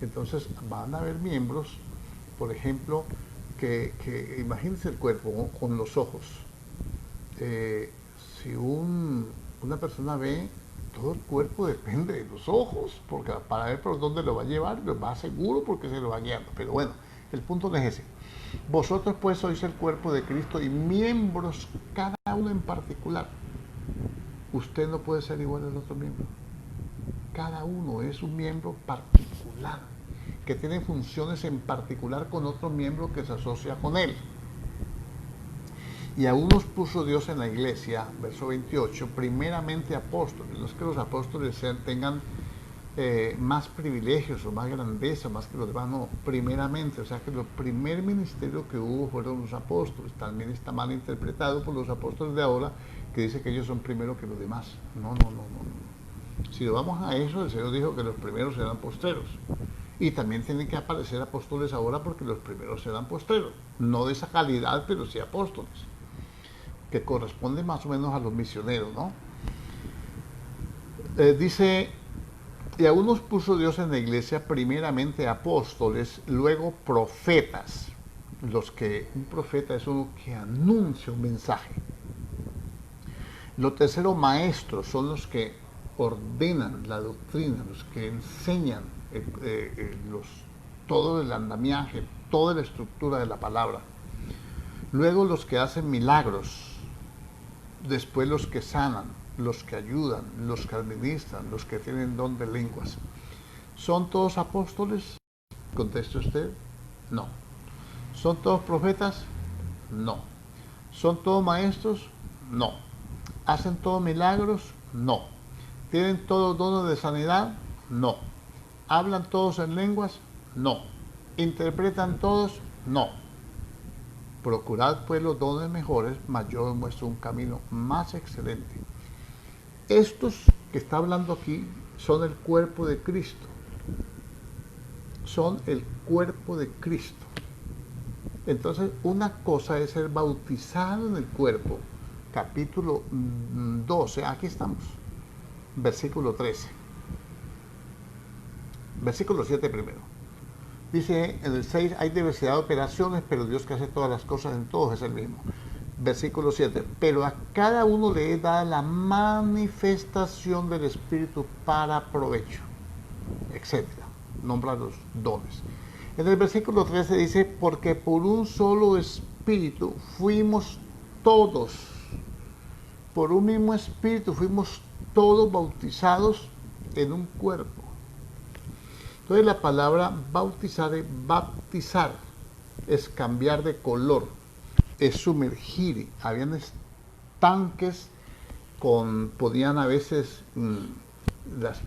Entonces van a haber miembros, por ejemplo, que imagínense el cuerpo con los ojos. Si una persona ve, todo el cuerpo depende de los ojos, porque para ver por dónde lo va a llevar, lo va seguro porque se lo va guiando. Pero bueno, el punto no es ese. Vosotros pues sois el cuerpo de Cristo y miembros, cada uno en particular. Usted no puede ser igual al otro miembro. Cada uno es un miembro particular, que tiene funciones en particular con otro miembro que se asocia con él. Y a unos puso Dios en la iglesia, verso 28, primeramente apóstoles. No es que los apóstoles tengan más privilegios o más grandeza, más que los demás, no, primeramente. O sea que el primer ministerio que hubo fueron los apóstoles. También está mal interpretado por los apóstoles de ahora, que dice que ellos son primero que los demás. No. Si lo vamos a eso, el Señor dijo que los primeros eran postreros. Y también tienen que aparecer apóstoles ahora porque los primeros eran postreros. No de esa calidad, pero sí apóstoles, que corresponde más o menos a los misioneros, ¿no? Dice, y a unos puso Dios en la iglesia primeramente apóstoles, luego profetas. Un profeta es uno que anuncia un mensaje. Lo tercero, maestros, son los que ordenan la doctrina, los que enseñan todo el andamiaje, toda la estructura de la palabra. Luego los que hacen milagros, después los que sanan, los que ayudan, los que administran, los que tienen don de lenguas. ¿Son todos apóstoles? ¿Contesta usted? No. ¿Son todos profetas? No. ¿Son todos maestros? No. ¿Hacen todos milagros? No. ¿Tienen todos dones de sanidad? No. ¿Hablan todos en lenguas? No. ¿Interpretan todos? No. procurad pues los dones mejores, mas yo os muestro un camino más excelente. Estos que está hablando aquí son el cuerpo de Cristo. Son el cuerpo de Cristo. Entonces, una cosa es ser bautizado en el cuerpo. Capítulo 12, aquí estamos. Versículo 13. Versículo 7 primero. Dice en el 6, hay diversidad de operaciones, pero Dios que hace todas las cosas en todos es el mismo. Versículo 7, pero a cada uno le es dada la manifestación del Espíritu para provecho, etcétera. Nombra los dones. En el versículo 13 dice, porque por un solo Espíritu fuimos todos, por un mismo Espíritu fuimos todos bautizados en un cuerpo. Entonces la palabra bautizar es baptizar, es cambiar de color, es sumergir. Habían estanques podían a veces,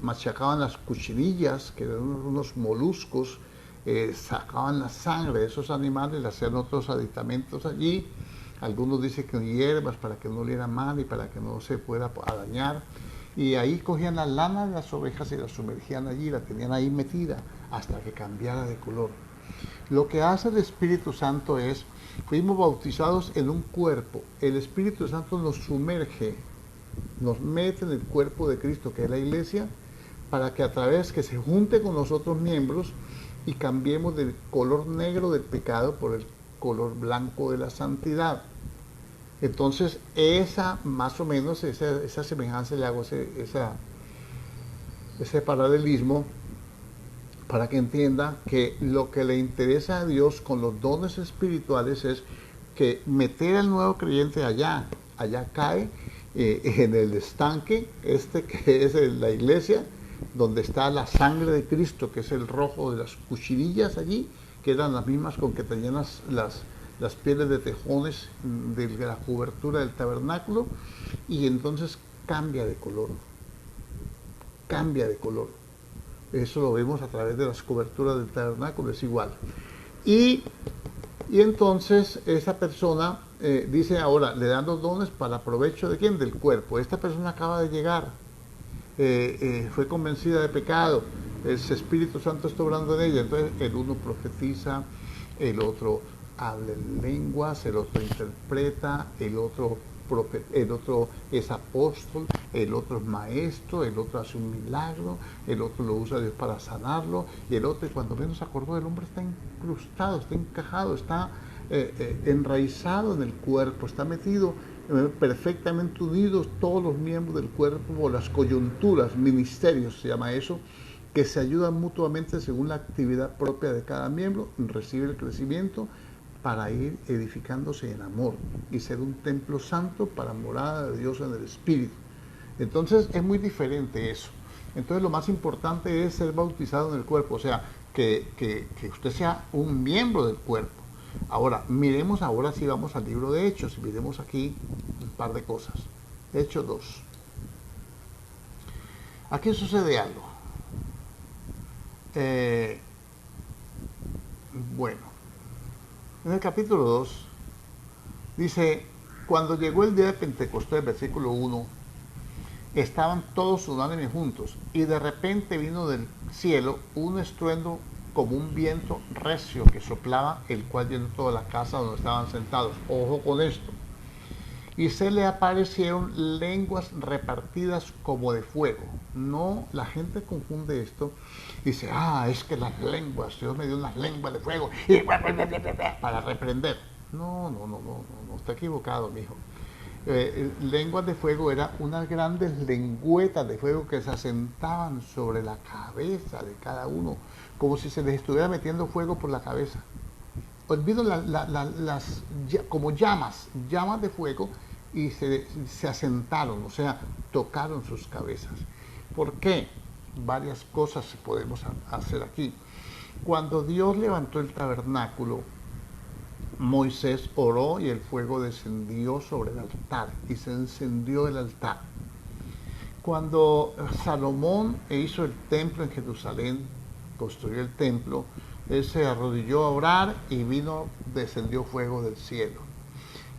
machacaban las cuchillas, que eran unos moluscos, sacaban la sangre de esos animales, le hacían otros aditamentos allí. Algunos dicen que hierbas para que no oliera mal y para que no se fuera a dañar. Y ahí cogían la lana de las ovejas y la sumergían allí, la tenían ahí metida hasta que cambiara de color. Lo que hace el Espíritu Santo es, fuimos bautizados en un cuerpo. El Espíritu Santo nos sumerge, nos mete en el cuerpo de Cristo, que es la iglesia, para que a través que se junte con nosotros miembros y cambiemos del color negro del pecado por el color blanco de la santidad. Entonces, más o menos, esa semejanza, le hago ese paralelismo para que entienda que lo que le interesa a Dios con los dones espirituales es que meter al nuevo creyente allá cae en el estanque, que es la iglesia, donde está la sangre de Cristo, que es el rojo de las cuchillas allí, que eran las mismas con que tenían las pieles de tejones de la cobertura del tabernáculo, y entonces cambia de color. Eso lo vemos a través de las coberturas del tabernáculo, es igual. Y entonces esa persona dice ahora, le dan los dones para provecho de ¿quién? Del cuerpo. Esta persona acaba de llegar, fue convencida de pecado, el Espíritu Santo está obrando en ella, entonces el uno profetiza, el otro habla en lenguas, el otro interpreta, el otro es apóstol, el otro es maestro, el otro hace un milagro, el otro lo usa Dios para sanarlo, y el otro, cuando menos acordó, el hombre está incrustado, está encajado, está enraizado en el cuerpo, está metido perfectamente unidos todos los miembros del cuerpo por las coyunturas, ministerios se llama eso, que se ayudan mutuamente según la actividad propia de cada miembro, recibe el crecimiento para ir edificándose en amor y ser un templo santo para morada de Dios en el Espíritu. Entonces es muy diferente eso. Entonces lo más importante es ser bautizado en el cuerpo, o sea, que usted sea un miembro del cuerpo. Ahora, miremos ahora si vamos al libro de Hechos y miremos aquí un par de cosas. Hechos 2. Aquí sucede algo. Bueno, en el capítulo 2 dice, cuando llegó el día de Pentecostés, versículo 1, estaban todos unánimes juntos, y de repente vino del cielo un estruendo como un viento recio que soplaba, el cual llenó toda la casa donde estaban sentados. Ojo con esto. Y se le aparecieron lenguas repartidas como de fuego. No, la gente confunde esto. Dice, es que las lenguas, Dios me dio unas lenguas de fuego y para reprender. No, está equivocado, mijo. Lenguas de fuego eran unas grandes lengüetas de fuego que se asentaban sobre la cabeza de cada uno, como si se les estuviera metiendo fuego por la cabeza. Olvido como llamas de fuego, y se asentaron, o sea, tocaron sus cabezas. ¿Por qué? Varias cosas podemos hacer aquí. Cuando Dios levantó el tabernáculo, Moisés oró y el fuego descendió sobre el altar y se encendió el altar. Cuando Salomón hizo el templo en Jerusalén, construyó el templo, Él se arrodilló a orar y descendió fuego del cielo.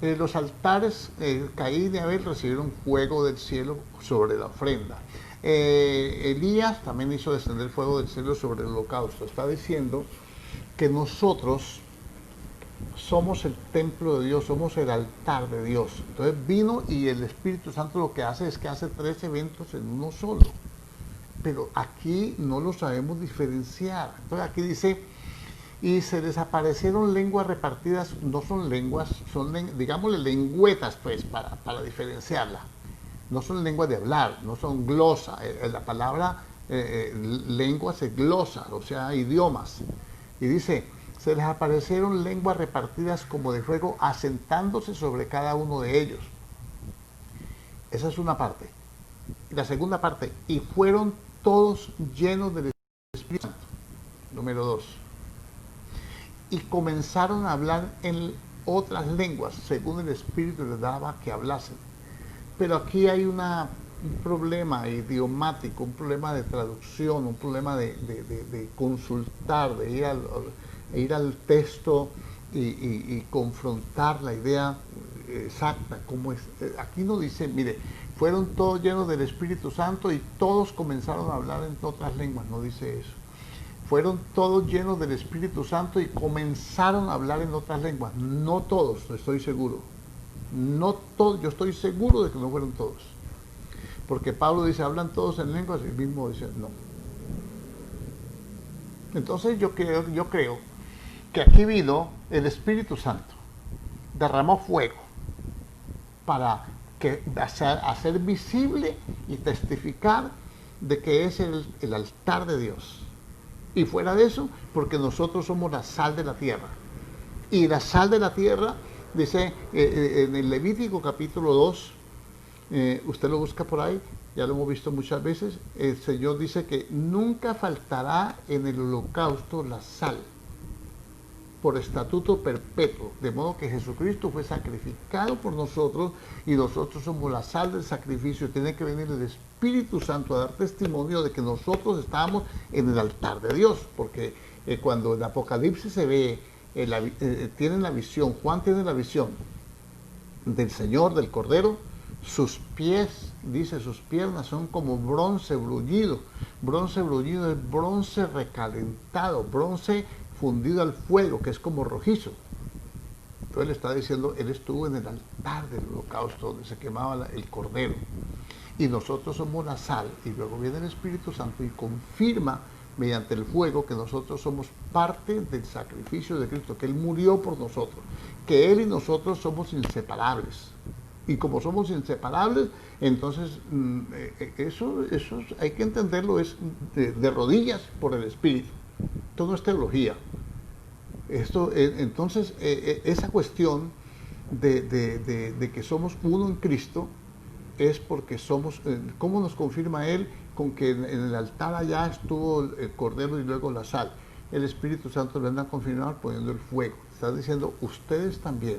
Los altares, Caín y Abel recibieron fuego del cielo sobre la ofrenda. Elías también hizo descender fuego del cielo sobre el holocausto. Está diciendo que nosotros somos el templo de Dios, somos el altar de Dios. Entonces vino y el Espíritu Santo lo que hace es que hace 3 eventos en uno solo. Pero aquí no lo sabemos diferenciar. Entonces aquí dice, y se desaparecieron lenguas repartidas, no son lenguas, son, digámosle, lengüetas, pues, para diferenciarla. No son lenguas de hablar, no son glosa. La palabra lenguas es glosa, o sea, idiomas. Y dice, se les aparecieron lenguas repartidas como de fuego, asentándose sobre cada uno de ellos. Esa es una parte. Y la segunda parte, y fueron todos llenos del Espíritu Santo. Número 2. Y comenzaron a hablar en otras lenguas, según el Espíritu les daba que hablasen. Pero aquí hay un problema idiomático, un problema de traducción, un problema de consultar, de ir al texto y confrontar la idea exacta, cómo es. Aquí no dice, mire, fueron todos llenos del Espíritu Santo y todos comenzaron a hablar en otras lenguas, no dice eso. Fueron todos llenos del Espíritu Santo y comenzaron a hablar en otras lenguas. No todos, estoy seguro. No todos, yo estoy seguro de que no fueron todos. Porque Pablo dice, hablan todos en lenguas, y él mismo dice, no. Entonces yo creo que aquí vino el Espíritu Santo, derramó fuego para hacer visible y testificar de que es el altar de Dios. Y fuera de eso, porque nosotros somos la sal de la tierra. Y la sal de la tierra, dice en el Levítico capítulo 2, usted lo busca por ahí, ya lo hemos visto muchas veces, el Señor dice que nunca faltará en el holocausto la sal, por estatuto perpetuo, de modo que Jesucristo fue sacrificado por nosotros y nosotros somos la sal del sacrificio. Tiene que venir el Espíritu Santo a dar testimonio de que nosotros estábamos en el altar de Dios, porque cuando en Apocalipsis se ve, tienen la visión, Juan tiene la visión del Señor, del Cordero, sus pies, dice, sus piernas son como bronce brullido. Bronce brullido es bronce recalentado, bronce fundido al fuego, que es como rojizo. Entonces le está diciendo, él estuvo en el altar del holocausto donde se quemaba el cordero. Y nosotros somos la sal, y luego viene el Espíritu Santo y confirma mediante el fuego que nosotros somos parte del sacrificio de Cristo, que Él murió por nosotros, que Él y nosotros somos inseparables. Y como somos inseparables, entonces eso hay que entenderlo, es de rodillas por el Espíritu. Esto no es teología. Entonces, esa cuestión de que somos uno en Cristo es porque somos, ¿cómo nos confirma Él? Con que en el altar allá estuvo el Cordero y luego la sal. El Espíritu Santo lo anda a confirmar poniendo el fuego. Está diciendo, ustedes también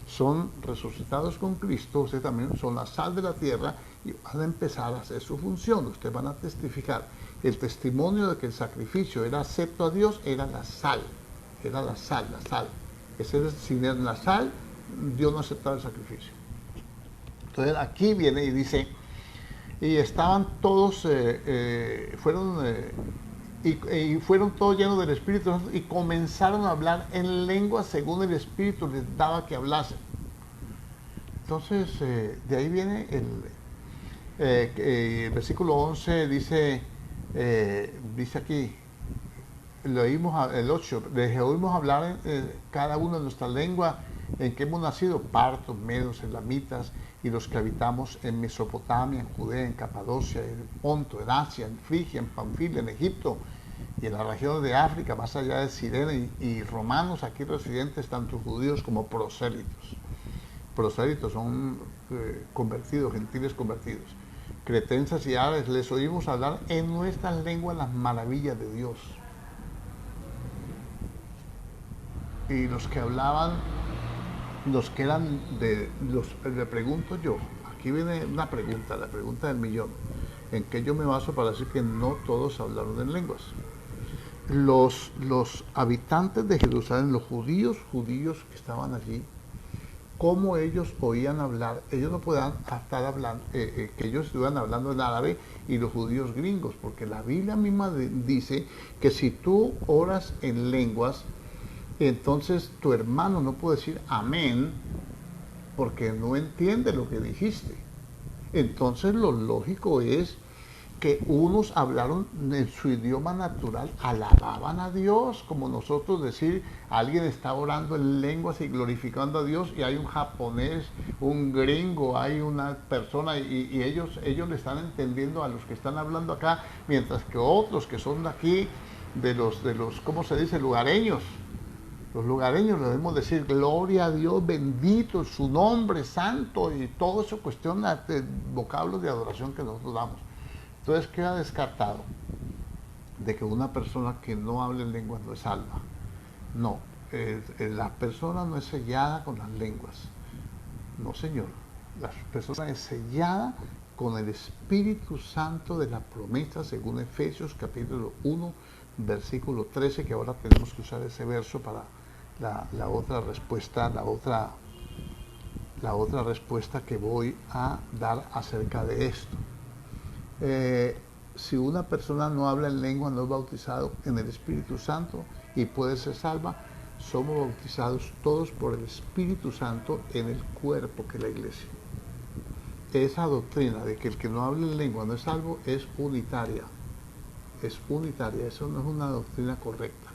son resucitados con Cristo, ustedes también son la sal de la tierra y van a empezar a hacer su función. Ustedes van a testificar. El testimonio de que el sacrificio era acepto a Dios era la sal. Era la sal, la sal. Sin la sal, Dios no aceptaba el sacrificio. Entonces aquí viene y dice, y estaban todos, fueron todos llenos del Espíritu Santo y comenzaron a hablar en lenguas según el Espíritu les daba que hablasen. Entonces, de ahí viene el versículo 11, dice aquí, el 8, les oímos hablar cada uno de nuestra lengua en que hemos nacido, partos, medos, elamitas, y los que habitamos en Mesopotamia, en Judea, en Capadocia, en Ponto, en Asia, en Frigia, en Panfilia, en Egipto, y en las regiones de África, más allá de Cirene, y romanos aquí residentes, tanto judíos como prosélitos. Prosélitos son convertidos, gentiles convertidos. Cretenses y árabes, les oímos hablar en nuestras lenguas las maravillas de Dios. Y los que hablaban, los que eran le pregunto yo, aquí viene una pregunta, la pregunta del millón, ¿en qué yo me baso para decir que no todos hablaron en lenguas? los habitantes de Jerusalén, los judíos que estaban allí, cómo ellos oían hablar, ellos no podían estar hablando, que ellos estuvieran hablando en árabe y los judíos gringos, porque la Biblia misma dice que si tú oras en lenguas, entonces tu hermano no puede decir amén porque no entiende lo que dijiste. Entonces lo lógico es que unos hablaron en su idioma natural, alababan a Dios, como nosotros decir, alguien está orando en lenguas y glorificando a Dios, y hay un japonés, un gringo, hay una persona, y ellos le están entendiendo a los que están hablando acá, mientras que otros que son de aquí, de los, ¿cómo se dice?, lugareños. Los lugareños le debemos decir, gloria a Dios, bendito es su nombre, santo, y todo eso cuestión de vocablos de adoración que nosotros damos. Entonces queda descartado de que una persona que no hable lenguas no es salva. No, la persona no es sellada con las lenguas. No, señor. La persona es sellada con el Espíritu Santo de la promesa, según Efesios capítulo 1, versículo 13, que ahora tenemos que usar ese verso para la otra respuesta, la otra respuesta que voy a dar acerca de esto. Si una persona no habla en lengua, no es bautizado en el Espíritu Santo y puede ser salva, somos bautizados todos por el Espíritu Santo en el cuerpo que es la iglesia. Esa doctrina de que el que no habla en lengua no es salvo es unitaria. Es unitaria, eso no es una doctrina correcta,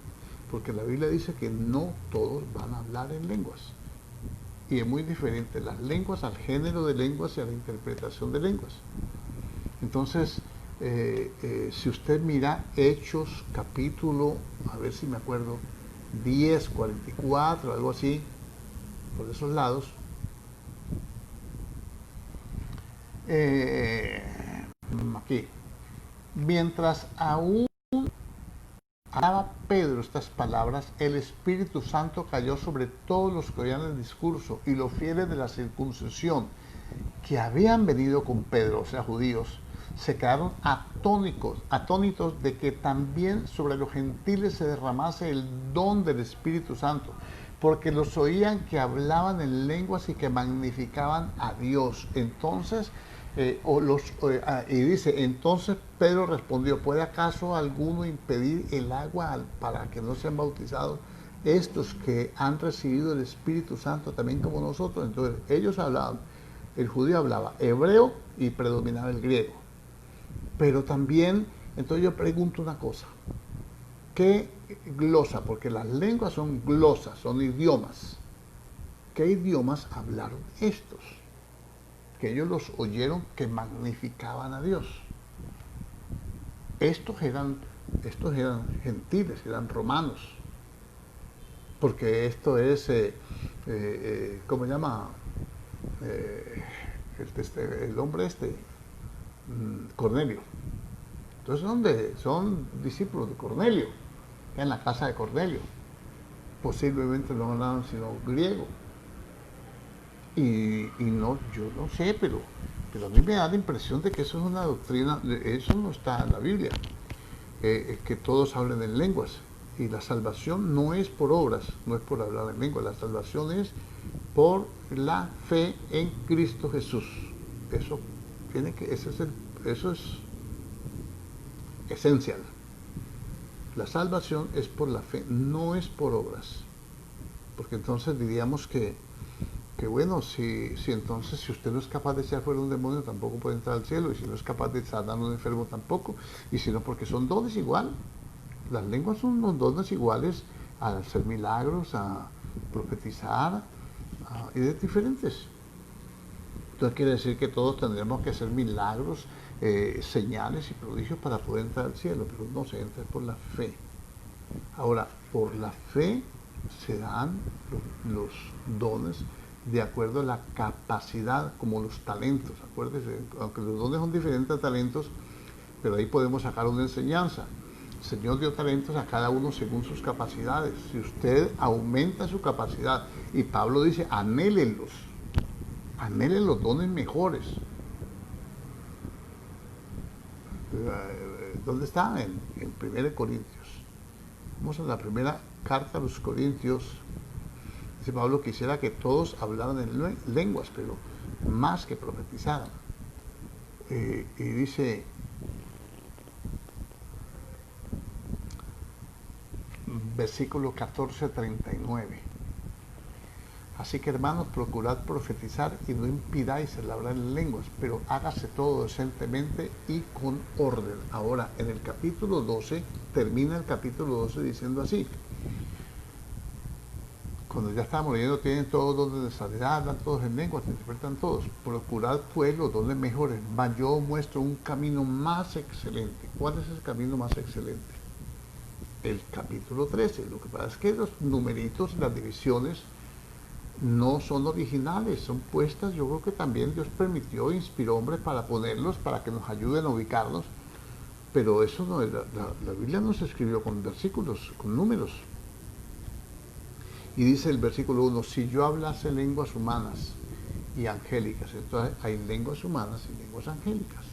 porque la Biblia dice que no todos van a hablar en lenguas. Y es muy diferente las lenguas al género de lenguas y a la interpretación de lenguas. Entonces, si usted mira Hechos capítulo, a ver si me acuerdo, 10, 44, algo así, por esos lados, aquí, mientras aún hablaba Pedro estas palabras, el Espíritu Santo cayó sobre todos los que oían el discurso, y los fieles de la circuncisión que habían venido con Pedro, o sea, judíos, se quedaron atónitos de que también sobre los gentiles se derramase el don del Espíritu Santo, porque los oían que hablaban en lenguas y que magnificaban a Dios. Entonces, y dice, entonces Pedro respondió, ¿puede acaso alguno impedir el agua para que no sean bautizados estos que han recibido el Espíritu Santo también como nosotros? Entonces ellos hablaban, el judío hablaba hebreo y predominaba el griego. Pero también, entonces yo pregunto una cosa, ¿qué glosa? Porque las lenguas son glosas, son idiomas. ¿Qué idiomas hablaron estos? Que ellos los oyeron que magnificaban a Dios. Estos eran gentiles, eran romanos. Porque esto es, ¿cómo se llama? El hombre Cornelio. Entonces son discípulos de Cornelio, en la casa de Cornelio. Posiblemente no hablaban sino griego. Y no, yo no sé, pero a mí me da la impresión de que eso es una doctrina, eso no está en la Biblia, que todos hablen en lenguas. Y la salvación no es por obras, no es por hablar en lenguas, la salvación es por la fe en Cristo Jesús. Eso es esencial. La salvación es por la fe, no es por obras. Porque entonces diríamos que bueno, si usted no es capaz de echar fuera un demonio, tampoco puede entrar al cielo, y si no es capaz de sanar a un enfermo, tampoco, y si no, porque son dones igual. Las lenguas son unos dones iguales a hacer milagros, a profetizar, y de diferentes. Entonces quiere decir que todos tendremos que hacer milagros, señales y prodigios para poder entrar al cielo, pero no se entra por la fe. Ahora, por la fe se dan los dones de acuerdo a la capacidad, como los talentos. Acuérdense, aunque los dones son diferentes talentos, pero ahí podemos sacar una enseñanza. El Señor dio talentos a cada uno según sus capacidades. Si usted aumenta su capacidad, y Pablo dice, anhelen los dones mejores. ¿Dónde está? En 1 Corintios. Vamos a la primera carta a los Corintios. Dice Pablo, quisiera que todos hablaran en lenguas, pero más que profetizaran. Y dice, versículo 14-39. Así que hermanos, procurad profetizar y no impidáis el hablar en lenguas, pero hágase todo decentemente y con orden. Ahora, en el capítulo 12, termina el capítulo 12 diciendo así. Cuando ya estamos leyendo, tienen todos dones de sanidad, hablan todos en lenguas, interpretan todos. Procurad pues los dones mejores, mas yo muestro un camino más excelente. ¿Cuál es el camino más excelente? El capítulo 13. Lo que pasa es que los numeritos, las divisiones, no son originales, son puestas, yo creo que también Dios permitió, inspiró hombres para ponerlos, para que nos ayuden a ubicarlos, pero eso no es, la Biblia no se escribió con versículos, con números. Y dice el versículo 1, si yo hablase lenguas humanas y angélicas, entonces hay lenguas humanas y lenguas angélicas.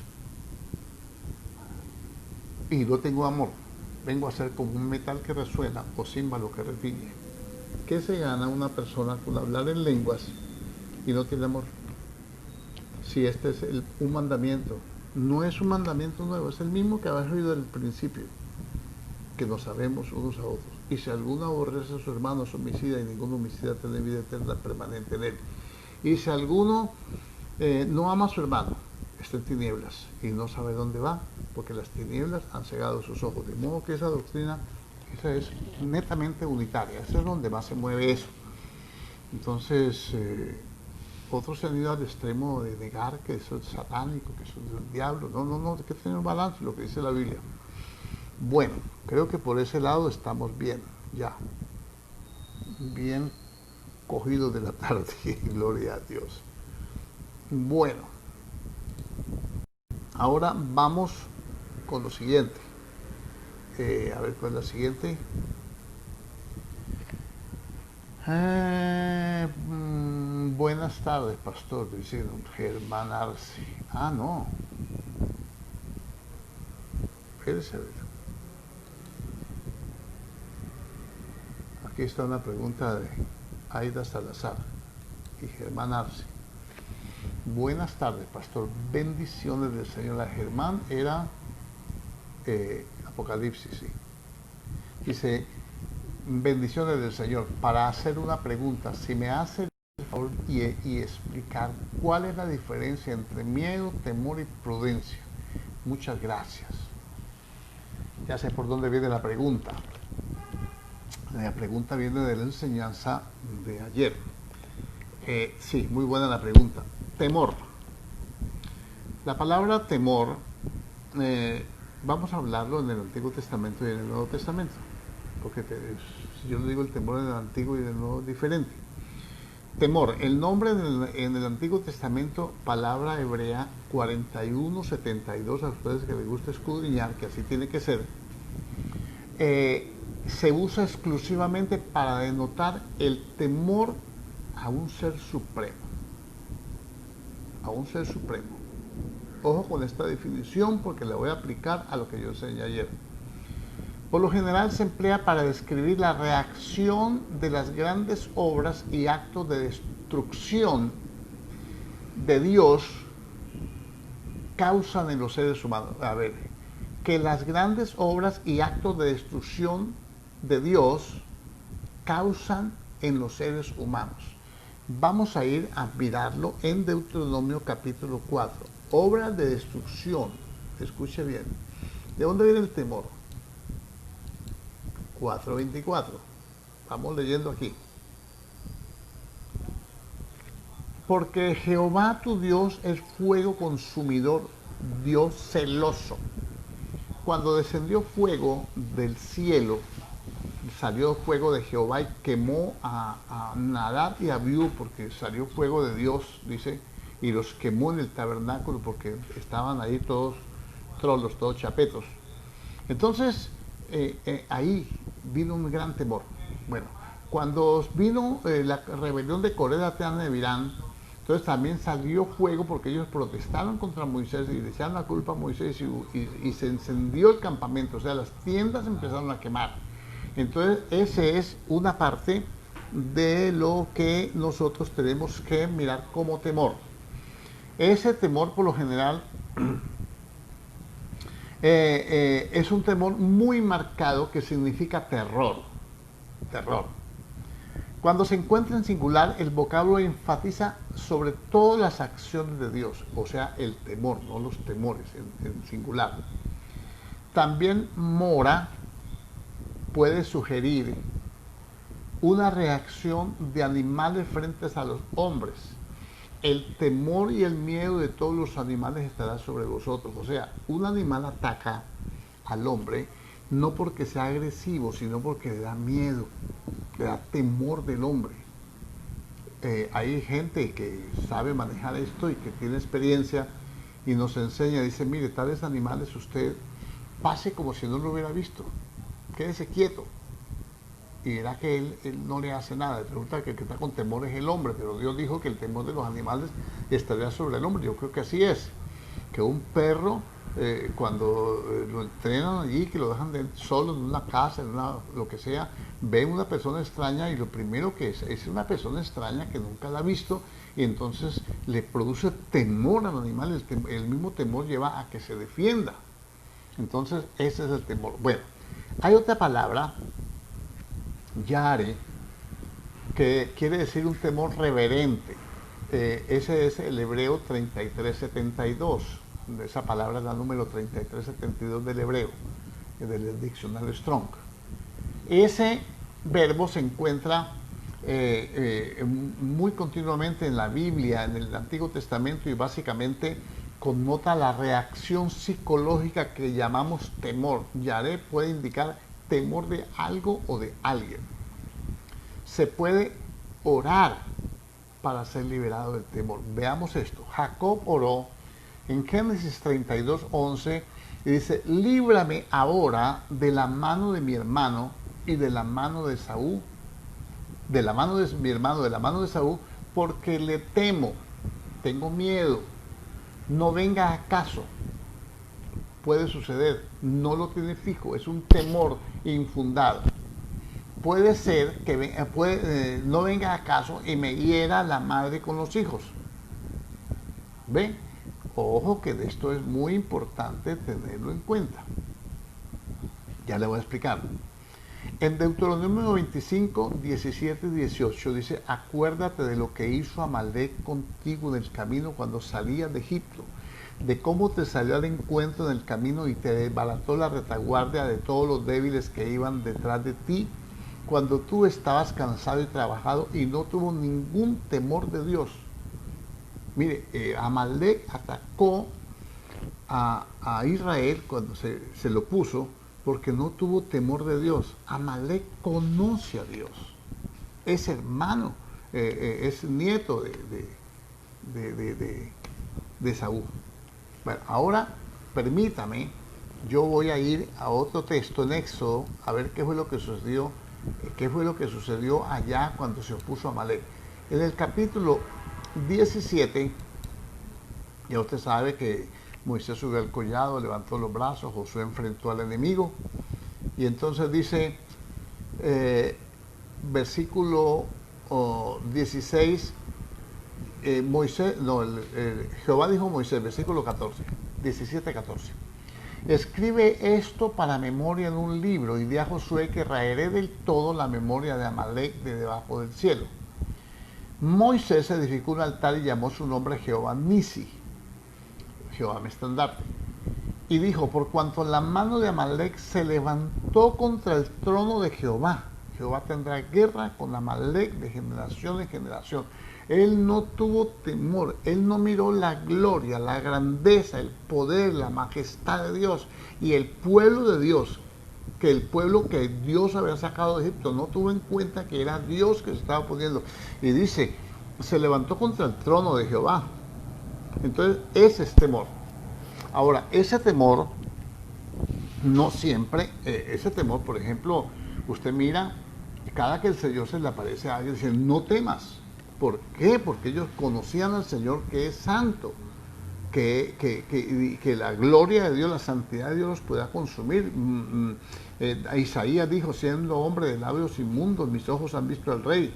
Y no tengo amor, vengo a ser como un metal que resuena o címbalo que retiñe. ¿Qué se gana una persona con hablar en lenguas y no tiene amor? Si este es un mandamiento, no es un mandamiento nuevo, es el mismo que habéis oído al principio, que nos sabemos unos a otros. Y si alguno aborrece a su hermano es homicida, y ningún homicida tiene vida eterna permanente en él. Y si alguno no ama a su hermano, está en tinieblas y no sabe dónde va, porque las tinieblas han cegado sus ojos. De modo que esa doctrina, esa es netamente unitaria, eso es donde más se mueve eso. Entonces, otros se han ido al extremo de negar que eso es satánico, que eso es del diablo. No, hay que tener un balance, lo que dice la Biblia. Bueno, creo que por ese lado estamos bien, ya. Bien cogidos de la tarde, gloria a Dios. Bueno, ahora vamos con lo siguiente. A ver cuál es la siguiente. Buenas tardes, pastor, dice don Germán Arce. Ah, no. Espérese a ver. Aquí está una pregunta de Aida Salazar y Germán Arce. Buenas tardes, pastor. Bendiciones del Señor. A Germán era Apocalipsis, sí. Dice, bendiciones del Señor. Para hacer una pregunta, si me hace el favor y explicar cuál es la diferencia entre miedo, temor y prudencia. Muchas gracias. Ya sé por dónde viene la pregunta. La pregunta viene de la enseñanza de ayer. Sí, muy buena la pregunta. Temor. La palabra temor, vamos a hablarlo en el Antiguo Testamento y en el Nuevo Testamento. Porque si yo le digo el temor en el Antiguo y en el Nuevo es diferente. Temor, el nombre en el Antiguo Testamento, palabra hebrea 4172, a ustedes que les gusta escudriñar, que así tiene que ser, se usa exclusivamente para denotar el temor a un ser supremo. A un ser supremo. Ojo con esta definición porque la voy a aplicar a lo que yo enseñé ayer. Por lo general se emplea para describir la reacción de las grandes obras y actos de destrucción de Dios causan en los seres humanos. A ver, que las grandes obras y actos de destrucción de Dios causan en los seres humanos. Vamos a ir a mirarlo en Deuteronomio capítulo 4. Obras de destrucción. Escuche bien. ¿De dónde viene el temor? 4:24. Vamos leyendo aquí. Porque Jehová tu Dios es fuego consumidor, Dios celoso. Cuando descendió fuego del cielo, salió fuego de Jehová y quemó a Nadab y a Abiú, porque salió fuego de Dios, dice, y los quemó en el tabernáculo porque estaban ahí todos trolos, todos chapetos. Entonces, ahí vino un gran temor. Bueno, cuando vino la rebelión de Coré, Datán y Abirán, entonces también salió fuego porque ellos protestaron contra Moisés y le echaron la culpa a Moisés y se encendió el campamento, o sea, las tiendas empezaron a quemar. Entonces, esa es una parte de lo que nosotros tenemos que mirar como temor. Ese temor, por lo general, es un temor muy marcado que significa terror. Terror. Cuando se encuentra en singular, el vocablo enfatiza sobre todas las acciones de Dios, o sea, el temor, no los temores en singular. También mora puede sugerir una reacción de animales frente a los hombres. El temor y el miedo de todos los animales estará sobre vosotros. O sea, un animal ataca al hombre no porque sea agresivo, sino porque le da miedo, le da temor del hombre. Hay gente que sabe manejar esto y que tiene experiencia y nos enseña, dice, mire, tales animales usted pase como si no lo hubiera visto, quédese quieto. Y verá que él no le hace nada. Resulta que el que está con temor es el hombre, pero Dios dijo que el temor de los animales estaría sobre el hombre. Yo creo que así es. Que un perro, cuando lo entrenan allí, que lo dejan solo en una casa, en lo que sea, ve una persona extraña y lo primero que es una persona extraña que nunca la ha visto y entonces le produce temor al animal. El mismo temor lleva a que se defienda. Entonces, ese es el temor. Bueno, hay otra palabra, yare, que quiere decir un temor reverente. Ese es el hebreo 3372. Esa palabra es la número 3372 del hebreo, del diccionario Strong. Ese verbo se encuentra muy continuamente en la Biblia, en el Antiguo Testamento, y básicamente connota la reacción psicológica que llamamos temor. Yare puede indicar temor de algo o de alguien. Se puede orar para ser liberado del temor. Veamos esto. Jacob oró en Génesis 32:11 y dice, líbrame ahora de la mano de mi hermano y de la mano de Saúl, de la mano de mi hermano, de la mano de Saúl, porque le temo, tengo miedo, no venga a caso. Puede suceder, no lo tiene fijo, es un temor infundado. Puede ser que no venga a caso y me hiera la madre con los hijos. ¿Ve? Ojo que de esto es muy importante tenerlo en cuenta. Ya le voy a explicar. En Deuteronomio 25, 17 y 18 dice, acuérdate de lo que hizo Amalek contigo en el camino cuando salías de Egipto, de cómo te salió al encuentro en el camino y te desbarató la retaguardia de todos los débiles que iban detrás de ti, cuando tú estabas cansado y trabajado y no tuvo ningún temor de Dios. Mire, Amalek atacó a Israel cuando se lo puso porque no tuvo temor de Dios. Amalek conoce a Dios, es hermano, es nieto de Saúl. Bueno, ahora permítame, yo voy a ir a otro texto en Éxodo a ver qué fue lo que sucedió allá cuando se opuso a Amalek. En el capítulo 17, ya usted sabe que Moisés subió al collado, levantó los brazos, Josué enfrentó al enemigo, y entonces dice, versículo 16, Jehová dijo a Moisés, versículo 14, 17, 14. Escribe esto para memoria en un libro y di a Josué que raeré del todo la memoria de Amalek de debajo del cielo. Moisés edificó un altar y llamó su nombre Jehová Nisi, Jehová mi estandarte. Y dijo, por cuanto la mano de Amalek se levantó contra el trono de Jehová, Jehová tendrá guerra con Amalek de generación en generación. Él no tuvo temor, él no miró la gloria, la grandeza, el poder, la majestad de Dios y el pueblo de Dios, que el pueblo que Dios había sacado de Egipto, no tuvo en cuenta que era Dios que se estaba poniendo. Y dice, se levantó contra el trono de Jehová. Entonces, ese es temor. Ahora, ese temor, no siempre, ese temor, por ejemplo, usted mira, cada que el Señor se le aparece a alguien, dice, no temas. ¿Por qué? Porque ellos conocían al Señor que es santo. que la gloria de Dios, la santidad de Dios los pueda consumir. Isaías dijo, siendo hombre de labios inmundos, mis ojos han visto al Rey.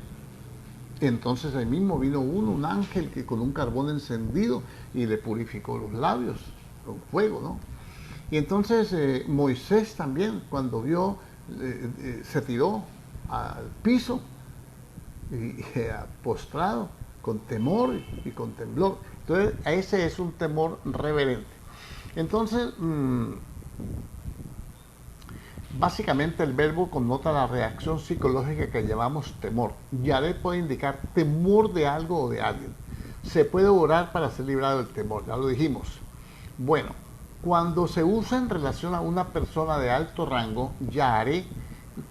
Entonces ahí mismo vino un ángel que con un carbón encendido y le purificó los labios con fuego, ¿no? Y entonces Moisés también, cuando vio, se tiró al piso y postrado, con temor y con temblor. Entonces ese es un temor reverente. Entonces, básicamente el verbo connota la reacción psicológica que llamamos temor. Yaré puede indicar temor de algo o de alguien. Se puede orar para ser librado del temor, ya lo dijimos. Bueno, cuando se usa en relación a una persona de alto rango, yaré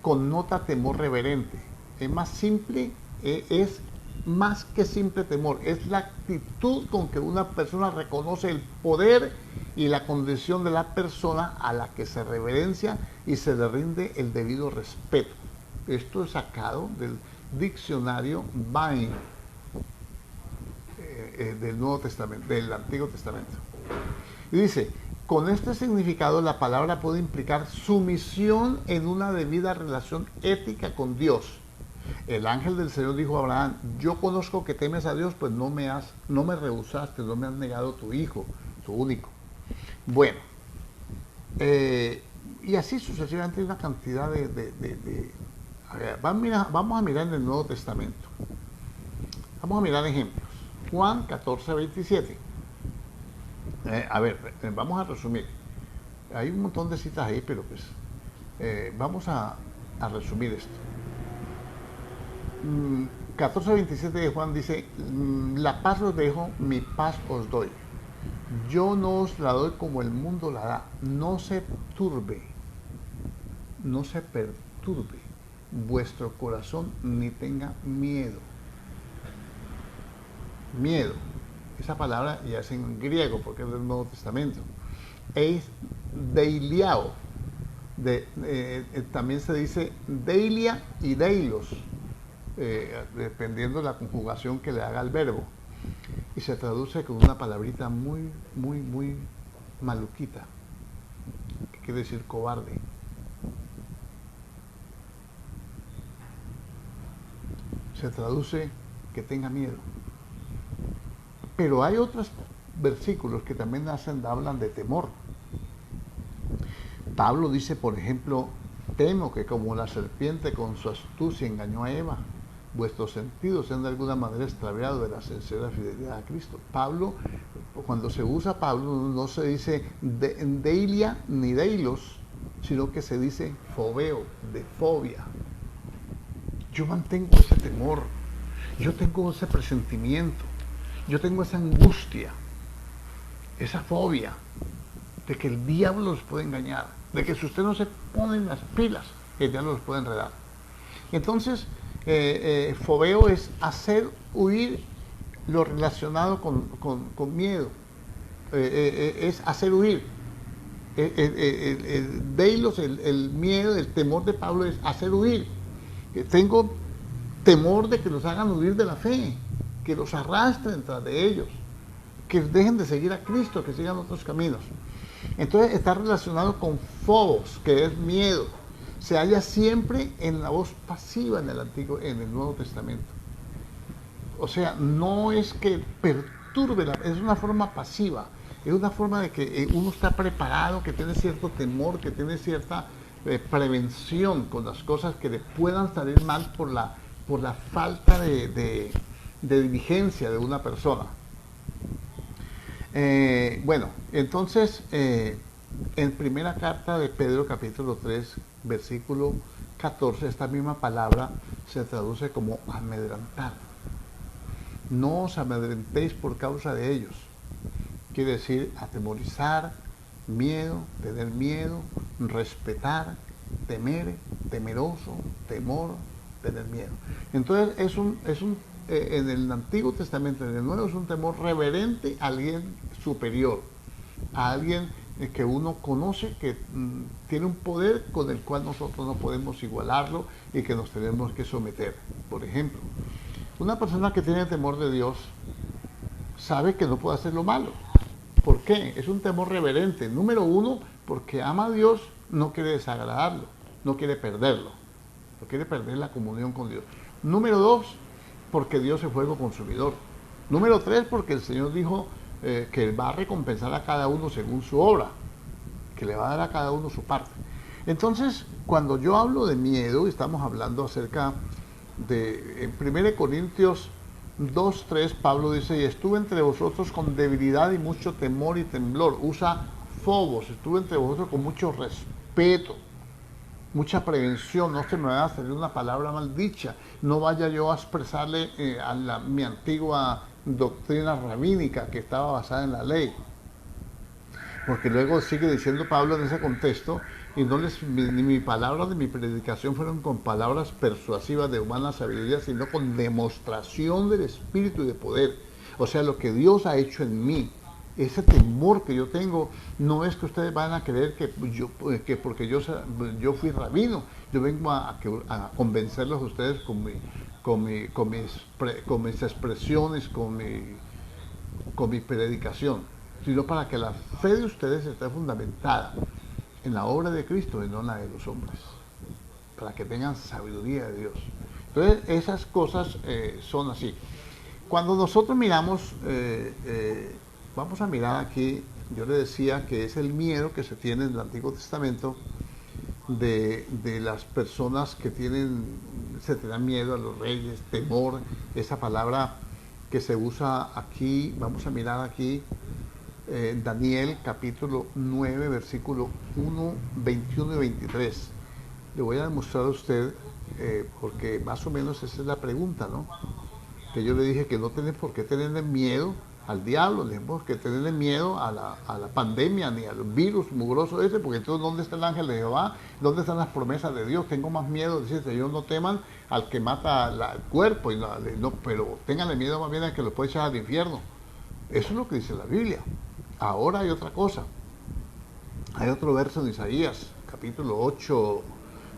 connota temor reverente. Es más simple, es más que simple temor, es la actitud con que una persona reconoce el poder y la condición de la persona a la que se reverencia y se le rinde el debido respeto. Esto es sacado del diccionario Vine del Nuevo Testamento, del Antiguo Testamento. Y dice, con este significado la palabra puede implicar sumisión en una debida relación ética con Dios. El ángel del Señor dijo a Abraham, yo conozco que temes a Dios, pues no me rehusaste, no me has negado tu hijo, tu único. Bueno, y así sucesivamente hay una cantidad vamos a mirar en el Nuevo Testamento. Vamos a mirar ejemplos. Juan 14, 27. Vamos a resumir. Hay un montón de citas ahí, pero pues vamos a resumir esto. 14:27 de Juan dice, la paz os dejo, mi paz os doy. Yo no os la doy como el mundo la da. No se perturbe vuestro corazón ni tenga miedo. Miedo. Esa palabra ya es en griego porque es del Nuevo Testamento. Es deiliao. También se dice deilia y deilos. Dependiendo de la conjugación que le haga al verbo, y se traduce con una palabrita muy maluquita, que quiere decir cobarde. Se traduce que tenga miedo. Pero hay otros versículos que también hablan de temor. Pablo dice, por ejemplo, temo que como la serpiente con su astucia engañó a Eva, vuestros sentidos sean de alguna manera extraviados de la sincera fidelidad a Cristo. Pablo, cuando se usa Pablo, no se dice deilia ni deilos, sino que se dice fobeo, de fobia. Yo mantengo ese temor, yo tengo ese presentimiento, yo tengo esa angustia, esa fobia de que el diablo los puede engañar, de que si usted no se pone en las pilas, el diablo los puede enredar. Entonces, fobeo es hacer huir lo relacionado con miedo, es hacer huir. Deilos, el miedo, el temor de Pablo es hacer huir. Tengo temor de que los hagan huir de la fe, que los arrastren tras de ellos, que dejen de seguir a Cristo, que sigan otros caminos. Entonces está relacionado con phobos, que es miedo. Se halla siempre en la voz pasiva en el Nuevo Testamento. O sea, no es que perturbe, es una forma pasiva, es una forma de que uno está preparado, que tiene cierto temor, que tiene cierta prevención con las cosas que le puedan salir mal por la falta de diligencia de una persona. Bueno, entonces, en primera carta de Pedro, capítulo 3, versículo 14, esta misma palabra se traduce como amedrentar. No os amedrentéis por causa de ellos. Quiere decir atemorizar, miedo, tener miedo, respetar, temer, temeroso, temor, tener miedo. Entonces en el Antiguo Testamento, en el Nuevo, es un temor reverente a alguien superior, a alguien que uno conoce, que tiene un poder con el cual nosotros no podemos igualarlo y que nos tenemos que someter. Por ejemplo, una persona que tiene temor de Dios sabe que no puede hacer lo malo, ¿Por qué? Es un temor reverente. Número uno, porque ama a Dios, no quiere desagradarlo, no quiere perderlo, no quiere perder la comunión con Dios. Número dos, porque Dios es fuego consumidor. Número tres, porque el Señor dijo que Él va a recompensar a cada uno según su obra, que le va a dar a cada uno su parte. Entonces, cuando yo hablo de miedo, estamos hablando acerca de, en 1 Corintios 2:3, Pablo dice, y estuve entre vosotros con debilidad y mucho temor y temblor. Usa phobos, estuve entre vosotros con mucho respeto, mucha prevención, no se me vaya a salir una palabra maldicha, no vaya yo a expresarle mi antigua doctrina rabínica que estaba basada en la ley. Porque luego sigue diciendo Pablo en ese contexto, y no ni mi palabra ni mi predicación fueron con palabras persuasivas de humana sabiduría, sino con demostración del Espíritu y de poder. O sea, lo que Dios ha hecho en mí, ese temor que yo tengo, no es que ustedes van a creer que porque yo fui rabino, yo vengo a convencerlos a ustedes con mis expresiones, con mi predicación, sino para que la fe de ustedes esté fundamentada en la obra de Cristo y no en la de los hombres, para que tengan sabiduría de Dios. Entonces, esas cosas son así. Cuando nosotros miramos, vamos a mirar aquí, yo le decía que es el miedo que se tiene en el Antiguo Testamento de las personas que se tienen miedo a los reyes, temor, esa palabra que se usa aquí, vamos a mirar aquí, Daniel capítulo 9, versículo 1, 21 y 23. Le voy a demostrar a usted, porque más o menos esa es la pregunta, ¿no? Que yo le dije que no tenemos por qué tenerle miedo al diablo, no tenemos por qué tenerle miedo a la pandemia, ni al virus mugroso ese, porque entonces ¿dónde está el ángel de Jehová? ¿Dónde están las promesas de Dios? Tengo más miedo, dice Señor, no teman al que mata el cuerpo, pero ténganle miedo más bien al que lo puede echar al infierno. Eso es lo que dice la Biblia. Ahora hay otra cosa. Hay otro verso en Isaías, capítulo 8,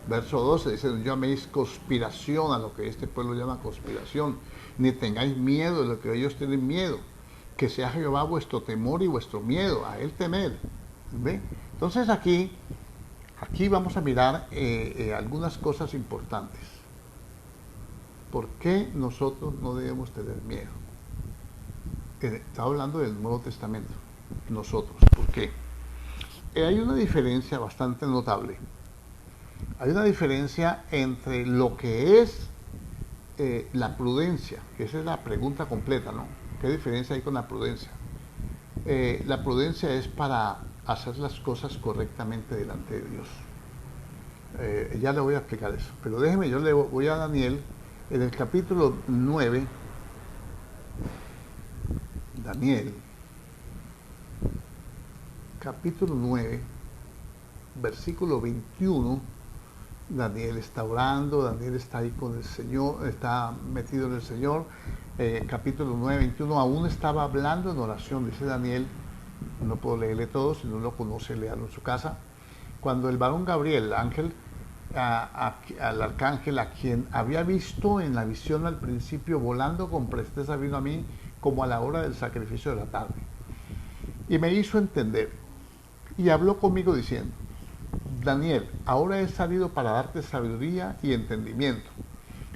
verso 12, dice, no llaméis conspiración a lo que este pueblo llama conspiración, ni tengáis miedo de lo que ellos tienen miedo, que sea Jehová vuestro temor y vuestro miedo, a Él temer. ¿Ve? Entonces aquí vamos a mirar algunas cosas importantes. ¿Por qué nosotros no debemos tener miedo? Estaba hablando del Nuevo Testamento. Nosotros, ¿por qué? Hay una diferencia bastante notable. Hay una diferencia entre lo que es la prudencia, que esa es la pregunta completa, ¿no? ¿Qué diferencia hay con la prudencia? La prudencia es para hacer las cosas correctamente delante de Dios. Ya le voy a explicar eso, pero déjeme, yo le voy a Daniel, en el capítulo 9, Daniel, capítulo 9, versículo 21, Daniel está orando, Daniel está ahí con el Señor, está metido en el Señor, capítulo 9, 21, aún estaba hablando en oración, dice Daniel, no puedo leerle todo, si no lo conoce, léalo en su casa, cuando el varón Gabriel, el ángel, al arcángel, a quien había visto en la visión al principio volando con presteza, vino a mí como a la hora del sacrificio de la tarde, y me hizo entender, y habló conmigo diciendo, Daniel, ahora he salido para darte sabiduría y entendimiento.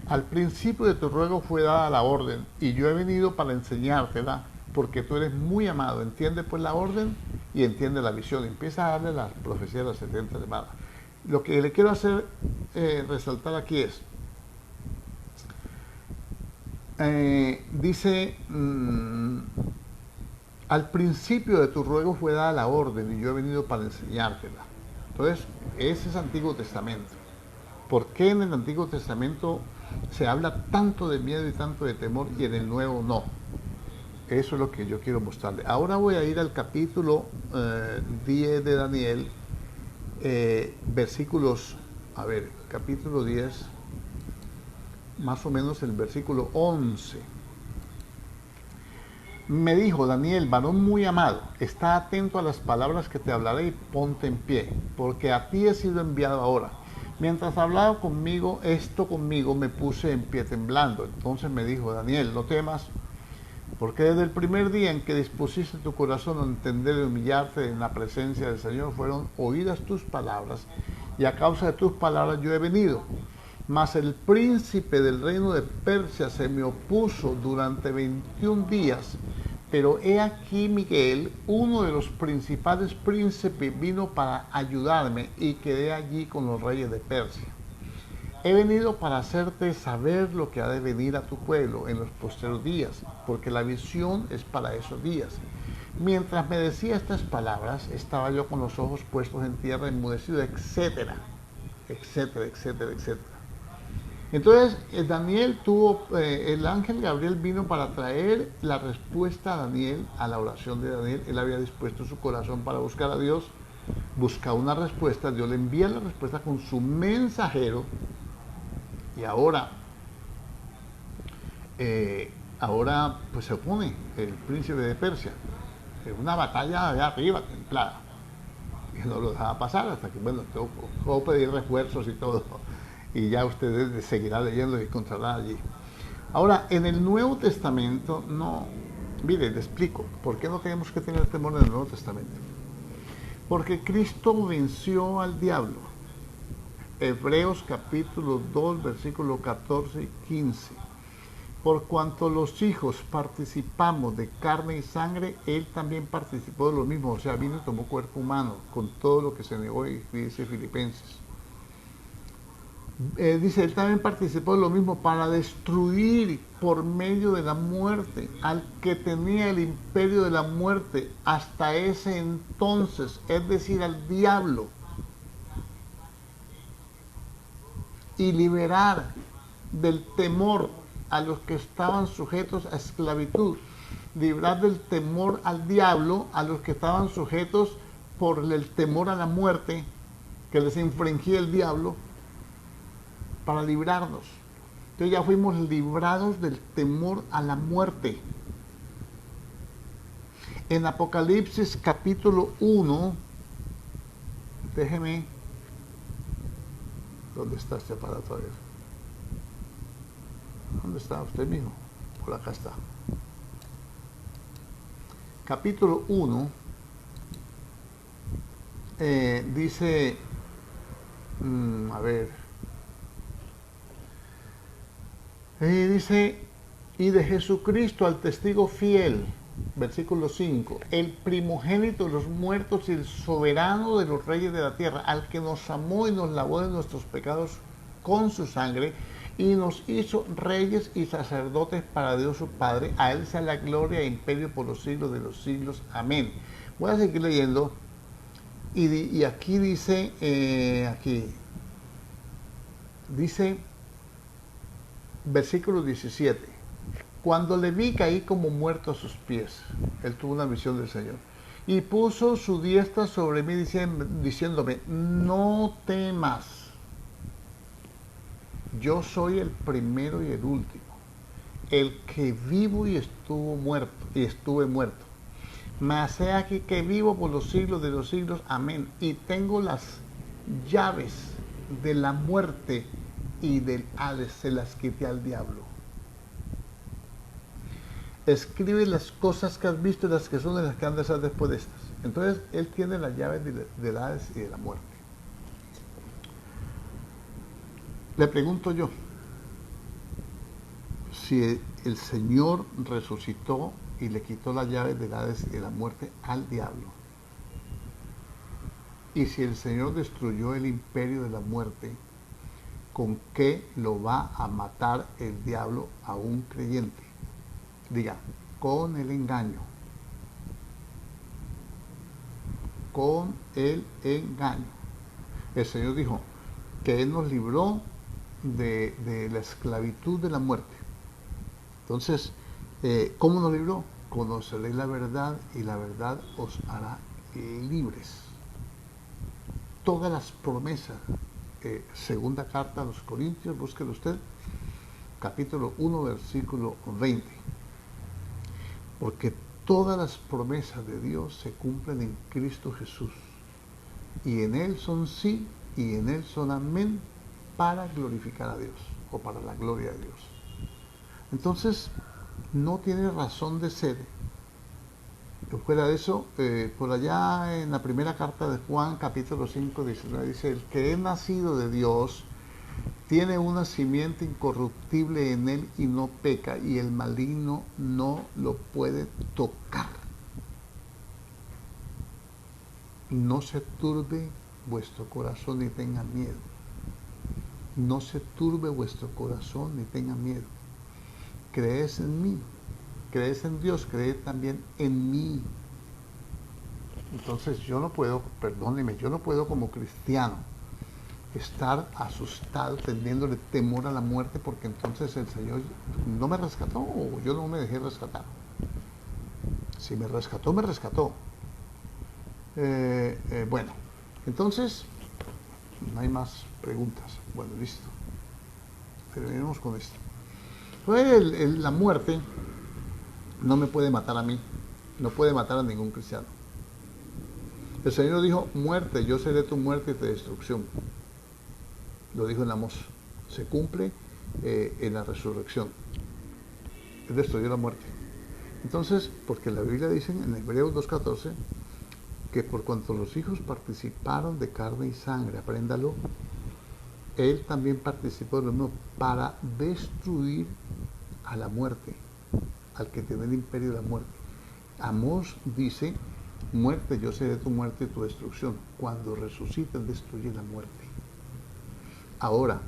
Al principio de tu ruego fue dada la orden, y yo he venido para enseñártela, porque tú eres muy amado. Entiende pues la orden y entiende la visión. Empieza a darle las profecías de las 70 semanas. Lo que le quiero hacer resaltar aquí es, dice, al principio de tu ruego fue dada la orden, y yo he venido para enseñártela. Entonces, ese es Antiguo Testamento. ¿Por qué en el Antiguo Testamento se habla tanto de miedo y tanto de temor y en el Nuevo no? Eso es lo que yo quiero mostrarle. Ahora voy a ir al capítulo 10 de Daniel, versículos, capítulo 10, más o menos el versículo 11. Me dijo, Daniel, varón muy amado, está atento a las palabras que te hablaré y ponte en pie, porque a ti he sido enviado ahora. Mientras hablaba conmigo, me puse en pie temblando. Entonces me dijo, Daniel, no temas, Porque desde el primer día en que dispusiste tu corazón a entender y humillarte en la presencia del Señor, fueron oídas tus palabras, y a causa de tus palabras yo he venido. Mas el príncipe del reino de Persia se me opuso durante 21 días, pero he aquí Miguel, uno de los principales príncipes, vino para ayudarme y quedé allí con los reyes de Persia. He venido para hacerte saber lo que ha de venir a tu pueblo en los postreros días, porque la visión es para esos días. Mientras me decía estas palabras, estaba yo con los ojos puestos en tierra, enmudecido, etcétera, etcétera, etcétera, etcétera. Entonces Daniel el ángel Gabriel vino para traer la respuesta a Daniel, a la oración de Daniel. Él había dispuesto su corazón para buscar a Dios, busca una respuesta, Dios le envía la respuesta con su mensajero. Y ahora pues se opone el príncipe de Persia. Es una batalla allá arriba, templada. Y no lo dejaba pasar hasta que, bueno, puedo pedir refuerzos y todo. Y ya ustedes seguirán leyendo y encontrarán allí. Ahora, en el Nuevo Testamento, no. Mire, le explico. ¿Por qué no tenemos que tener temor en el Nuevo Testamento? Porque Cristo venció al diablo. Hebreos capítulo 2, versículos 14 y 15. Por cuanto los hijos participamos de carne y sangre, Él también participó de lo mismo. O sea, vino y tomó cuerpo humano, con todo lo que se negó, y dice Filipenses. Dice, Él también participó de lo mismo para destruir por medio de la muerte al que tenía el imperio de la muerte hasta ese entonces, es decir, al diablo. Y liberar del temor a los que estaban sujetos a esclavitud, librar del temor al diablo a los que estaban sujetos por el temor a la muerte que les infringía el diablo, para librarnos. Entonces ya fuimos librados del temor a la muerte. En Apocalipsis capítulo 1, déjeme. ¿Dónde está este aparato? ¿Dónde está usted mismo? Por acá está. Capítulo 1 dice, dice, y de Jesucristo al testigo fiel, versículo 5, el primogénito de los muertos y el soberano de los reyes de la tierra, al que nos amó y nos lavó de nuestros pecados con su sangre, y nos hizo reyes y sacerdotes para Dios su Padre. A Él sea la gloria e imperio por los siglos de los siglos. Amén. Voy a seguir leyendo, y aquí dice, versículo 17, cuando le vi caí como muerto a sus pies. Él tuvo una visión del Señor. Y puso su diestra sobre mí diciéndome, no temas. Yo soy el primero y el último, el que vivo y estuve muerto. Mas he aquí que vivo por los siglos de los siglos. Amén. Y tengo las llaves de la muerte y del Hades, se las quité al diablo. Escribe las cosas que has visto y las que son de las que han de ser después de estas. Entonces, Él tiene las llaves del Hades y de la muerte. Le pregunto yo, si el Señor resucitó y le quitó las llaves del Hades y de la muerte al diablo, y si el Señor destruyó el imperio de la muerte, ¿con qué lo va a matar el diablo a un creyente? Diga, con el engaño. Con el engaño. El Señor dijo que Él nos libró de la esclavitud de la muerte. Entonces, ¿cómo nos libró? Conoceréis la verdad y la verdad os hará libres. Todas las promesas, segunda carta a los Corintios, búsquelo usted, capítulo 1, versículo 20. Porque todas las promesas de Dios se cumplen en Cristo Jesús. Y en Él son sí y en Él son amén, para glorificar a Dios o para la gloria de Dios. Entonces, no tiene razón de ser. Fuera de eso, por allá en la primera carta de Juan, capítulo 5, 19, dice, el que es nacido de Dios tiene una simiente incorruptible en él y no peca, y el maligno no lo puede tocar. No se turbe vuestro corazón ni tenga miedo. No se turbe vuestro corazón ni tenga miedo. Crees en mí, crees en Dios, creed también en mí. Entonces yo no puedo, perdóneme, yo no puedo como cristiano estar asustado, teniéndole temor a la muerte, porque entonces el Señor no me rescató o yo no me dejé rescatar. Si me rescató, me rescató. Bueno, entonces no hay más preguntas. Bueno, listo. Terminemos con esto. La muerte no me puede matar a mí, no puede matar a ningún cristiano. El Señor dijo, muerte, yo seré tu muerte y tu destrucción. Lo dijo en Amós. Se cumple en la resurrección. Él destruyó la muerte. Entonces, porque la Biblia dice en Hebreos 2:14 que por cuanto los hijos participaron de carne y sangre, apréndalo, Él también participó de lo mismo para destruir a la muerte, al que tiene el imperio de la muerte. Amós dice, muerte, yo seré tu muerte y tu destrucción. Cuando resucites, destruye la muerte. Ahora,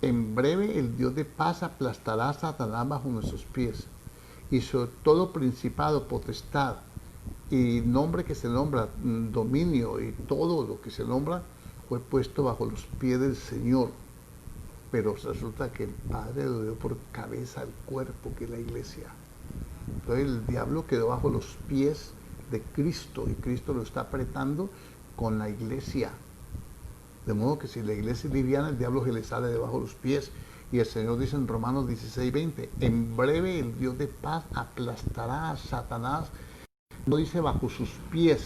en breve el Dios de paz aplastará a Satanás bajo nuestros pies, y sobre todo principado, potestad, y nombre que se nombra, dominio y todo lo que se nombra, fue puesto bajo los pies del Señor. Pero resulta que el Padre lo dio por cabeza al cuerpo, que es la iglesia. Entonces el diablo quedó bajo los pies de Cristo, y Cristo lo está apretando con la iglesia. De modo que si la iglesia es liviana, el diablo se le sale debajo de los pies. Y el Señor dice en Romanos 16:20, en breve el Dios de paz aplastará a Satanás. No dice bajo sus pies.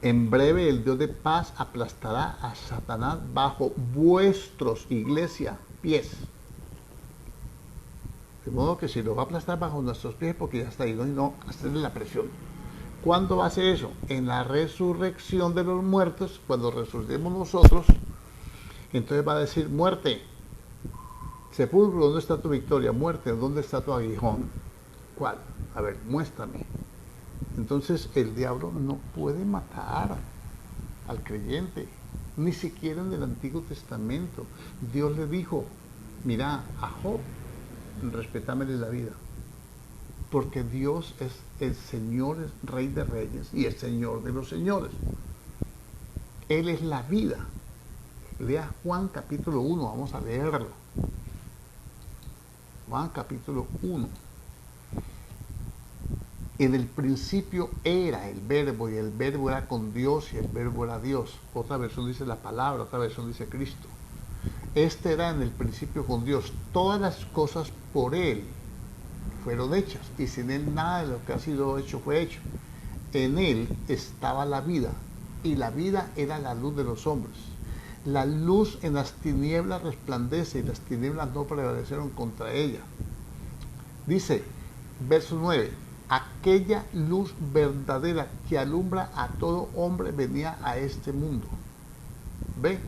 En breve el Dios de paz aplastará a Satanás bajo vuestros, iglesia, pies. De modo que si lo va a aplastar bajo nuestros pies, porque ya está ahí, no hacerle la presión. ¿Cuándo va a hacer eso? En la resurrección de los muertos, cuando resucitemos nosotros, entonces va a decir, muerte, sepulcro, ¿dónde está tu victoria? Muerte, ¿dónde está tu aguijón? ¿Cuál? A ver, muéstrame. Entonces el diablo no puede matar al creyente, ni siquiera en el Antiguo Testamento. Dios le dijo, mira, a Job, respetámele la vida, porque Dios es el Señor, es Rey de Reyes y el Señor de los Señores. Él es la vida. Lea Juan capítulo 1, vamos a leerlo. Juan capítulo 1. En el principio era el verbo, y el verbo era con Dios, y el verbo era Dios. Otra versión dice la palabra, otra versión dice Cristo. Este era en el principio con Dios. Todas las cosas por Él fueron hechas, y sin Él nada de lo que ha sido hecho fue hecho. En Él estaba la vida, y la vida era la luz de los hombres. La luz en las tinieblas resplandece, y las tinieblas no prevalecieron contra ella. Dice, verso 9, aquella luz verdadera que alumbra a todo hombre venía a este mundo. ¿Ve?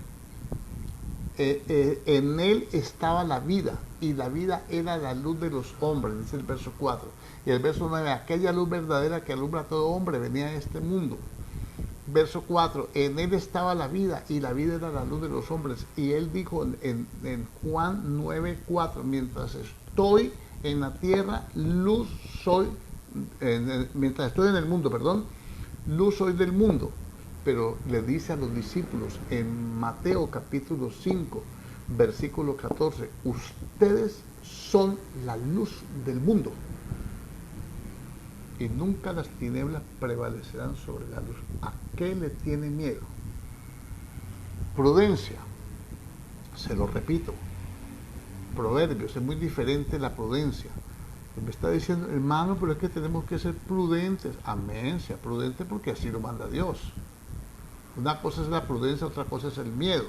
En Él estaba la vida, y la vida era la luz de los hombres, dice el verso 4. Y el verso 9, aquella luz verdadera que alumbra a todo hombre venía a este mundo. Verso 4, en Él estaba la vida, y la vida era la luz de los hombres. Y Él dijo en Juan 9:4, mientras estoy en la tierra, luz soy, mientras estoy en el mundo, perdón, luz soy del mundo. Pero le dice a los discípulos en Mateo capítulo 5, versículo 14, ustedes son la luz del mundo, y nunca las tinieblas prevalecerán sobre la luz. ¿A qué le tiene miedo? Prudencia, se lo repito, Proverbios, es muy diferente la prudencia. Me está diciendo, hermano, pero es que tenemos que ser prudentes. Amén, sea prudente porque así lo manda Dios. Una cosa es la prudencia, otra cosa es el miedo.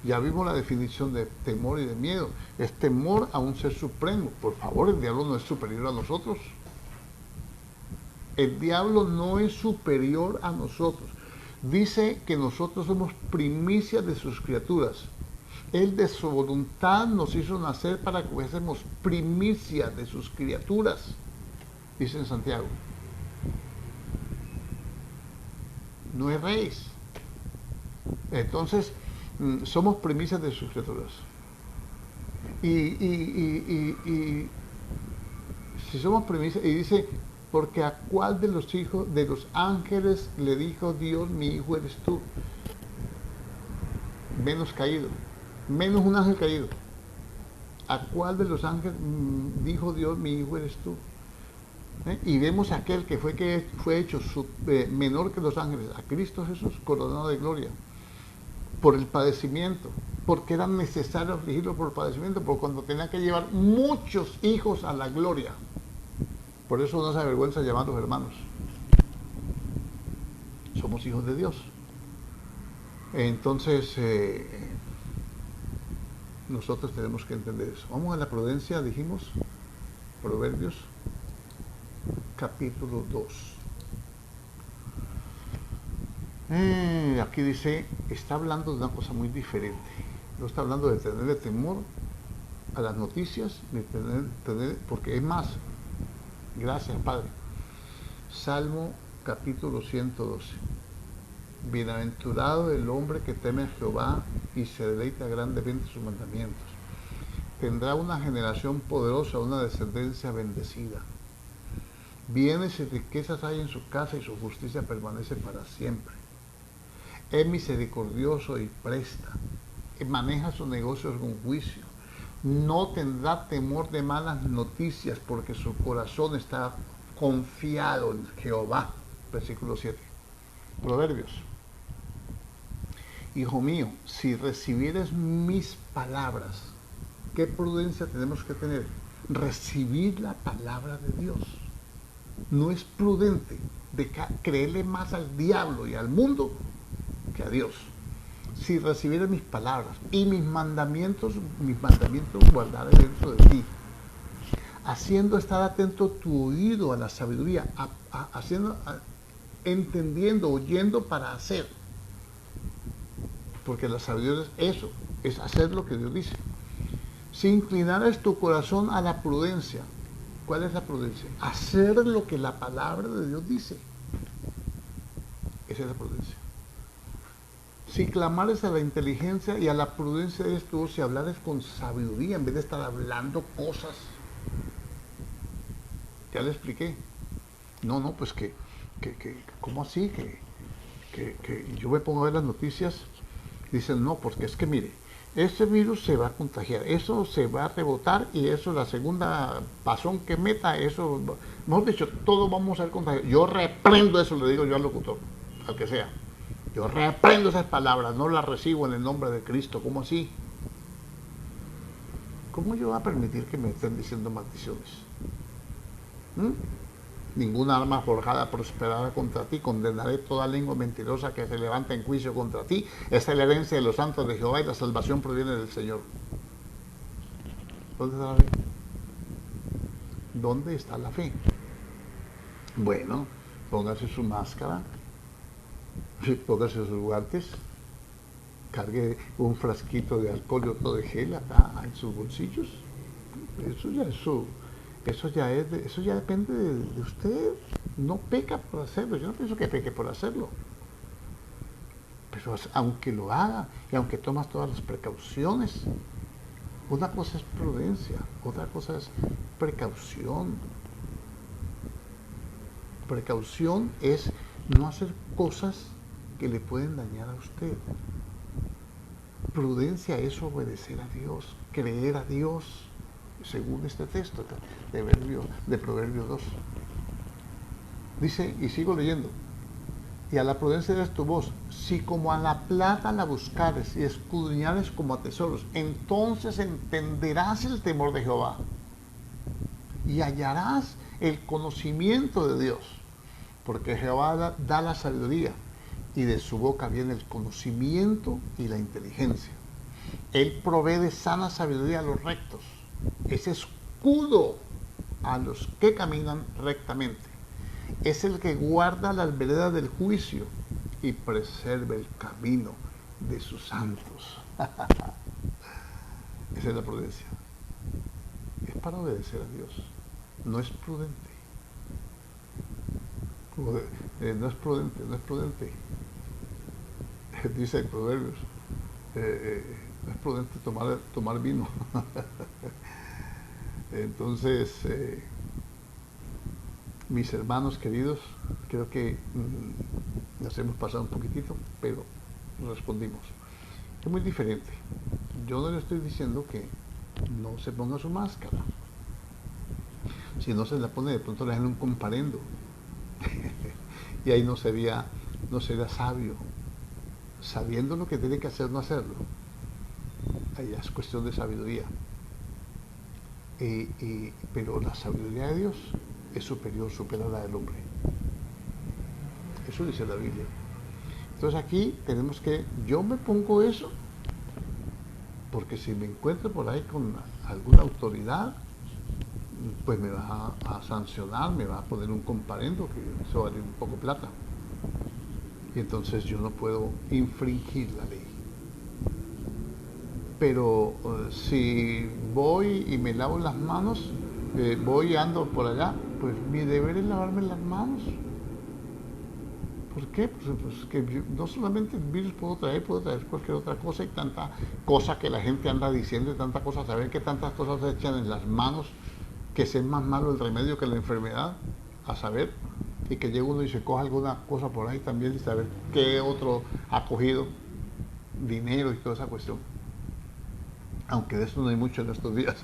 Ya vimos la definición de temor y de miedo. Es temor a un ser supremo. Por favor, el diablo no es superior a nosotros. El diablo no es superior a nosotros. Dice que nosotros somos primicias de sus criaturas. Él de su voluntad nos hizo nacer para que fuésemos primicias de sus criaturas, dice en Santiago. No es reyes. Entonces, somos primicias de sus criaturas. Y si somos primicias, y dice, porque a cuál de los hijos, de los ángeles le dijo Dios, mi hijo eres tú. Menos caído, menos un ángel caído. ¿A cuál de los ángeles dijo Dios, mi hijo eres tú? Y vemos a aquel que fue hecho menor que los ángeles, a Cristo Jesús, coronado de gloria, por el padecimiento, porque era necesario afligirlo por el padecimiento, porque cuando tenía que llevar muchos hijos a la gloria. Por eso no se avergüenza llamarlos hermanos. Somos hijos de Dios. Entonces, nosotros tenemos que entender eso. Vamos a la prudencia, dijimos, Proverbios, capítulo 2. Aquí dice, está hablando de una cosa muy diferente. No está hablando de tenerle temor a las noticias, ni porque es más. Gracias, Padre. Salmo capítulo 112. Bienaventurado el hombre que teme a Jehová y se deleita grandemente en sus mandamientos. Tendrá una generación poderosa, una descendencia bendecida. Bienes y riquezas hay en su casa y su justicia permanece para siempre. Es misericordioso y presta. Maneja sus negocios con juicio. No tendrá temor de malas noticias porque su corazón está confiado en Jehová. Versículo 7. Proverbios. Hijo mío, si recibieres mis palabras, ¿qué prudencia tenemos que tener? Recibir la palabra de Dios. No es prudente creerle más al diablo y al mundo que a Dios. Si recibieres mis palabras y mis mandamientos guardaré dentro de ti, haciendo estar atento tu oído a la sabiduría, entendiendo, oyendo para hacer. Porque la sabiduría es eso, es hacer lo que Dios dice. Si inclinares tu corazón a la prudencia, ¿cuál es la prudencia? Hacer lo que la palabra de Dios dice. Esa es la prudencia. Si clamares a la inteligencia y a la prudencia de esto, si hablares con sabiduría en vez de estar hablando cosas. Ya le expliqué. No, pues ¿cómo así? Que yo me pongo a ver las noticias. Dicen, no, porque es que mire, ese virus se va a contagiar, eso se va a rebotar y eso, la segunda pasón que meta, eso, mejor dicho, todos vamos a ser contagiados. Yo reprendo eso, le digo yo al locutor, al que sea. Yo reprendo esas palabras, no las recibo en el nombre de Cristo. ¿Cómo así? ¿Cómo yo voy a permitir que me estén diciendo maldiciones? Ninguna arma forjada prosperará contra ti, condenaré toda lengua mentirosa que se levanta en juicio contra ti. Esta es la herencia de los santos de Jehová y la salvación proviene del Señor. ¿Dónde está la fe? ¿Dónde está la fe? Bueno, póngase su máscara, póngase sus guantes, cargue un frasquito de alcohol y otro de gel acá en sus bolsillos. Eso ya depende de usted. No peca por hacerlo. Yo no pienso que peque por hacerlo. Pero aunque lo haga y aunque tomas todas las precauciones, una cosa es prudencia, otra cosa es precaución. Precaución es no hacer cosas que le pueden dañar a usted. Prudencia es obedecer a Dios, creer a Dios, según este texto de Proverbios 2. Dice, y sigo leyendo, y a la prudencia des tu voz, si como a la plata la buscares y escudriñares como a tesoros, entonces entenderás el temor de Jehová y hallarás el conocimiento de Dios, porque Jehová da la sabiduría y de su boca viene el conocimiento y la inteligencia. Él provee de sana sabiduría a los rectos. Es escudo a los que caminan rectamente. Es el que guarda las veredas del juicio y preserva el camino de sus santos. Esa es la prudencia. Es para obedecer a Dios. No es prudente. No es prudente, no es prudente. Dice el Proverbios. No es prudente tomar vino. Entonces, mis hermanos queridos, creo que nos hemos pasado un poquitito, pero respondimos. Es muy diferente. Yo no le estoy diciendo que no se ponga su máscara. Si no se la pone, de pronto le hacen un comparendo. Y ahí no sería sabio. Sabiendo lo que tiene que hacer, no hacerlo. Ahí es cuestión de sabiduría. Pero la sabiduría de Dios es superior, supera la del hombre. Eso dice la Biblia. Entonces aquí tenemos que, yo me pongo eso, porque si me encuentro por ahí con alguna autoridad, pues me va a sancionar, me va a poner un comparendo, que eso vale un poco plata. Y entonces yo no puedo infringir la ley. Pero si voy y me lavo las manos, voy y ando por allá, pues mi deber es lavarme las manos. ¿Por qué? Pues que no solamente el virus puedo traer cualquier otra cosa, y tanta cosa que la gente anda diciendo y tanta cosa, saber que tantas cosas se echan en las manos, que es más malo el remedio que la enfermedad, a saber, y que llegue uno y se coja alguna cosa por ahí también y saber qué otro ha cogido dinero y toda esa cuestión. Aunque de eso no hay mucho en estos días,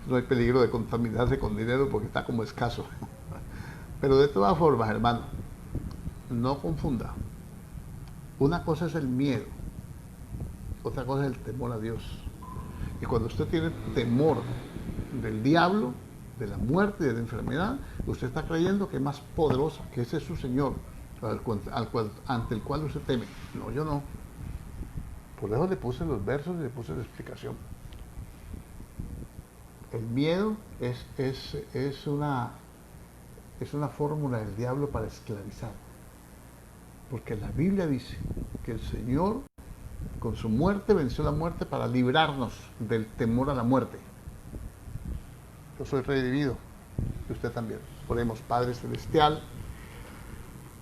no hay peligro de contaminarse con dinero porque está como escaso. Pero de todas formas, hermano, no confunda. Una cosa es el miedo, otra cosa es el temor a Dios. Y cuando usted tiene temor del diablo, de la muerte y de la enfermedad, usted está creyendo que es más poderosa, que ese es su Señor, ante el cual usted teme. No, yo no. Por eso le puse los versos y le puse la explicación. El miedo es una fórmula del diablo para esclavizar. Porque la Biblia dice que el Señor con su muerte venció la muerte para librarnos del temor a la muerte. Yo soy redimido y usted también. Oremos. Padre Celestial,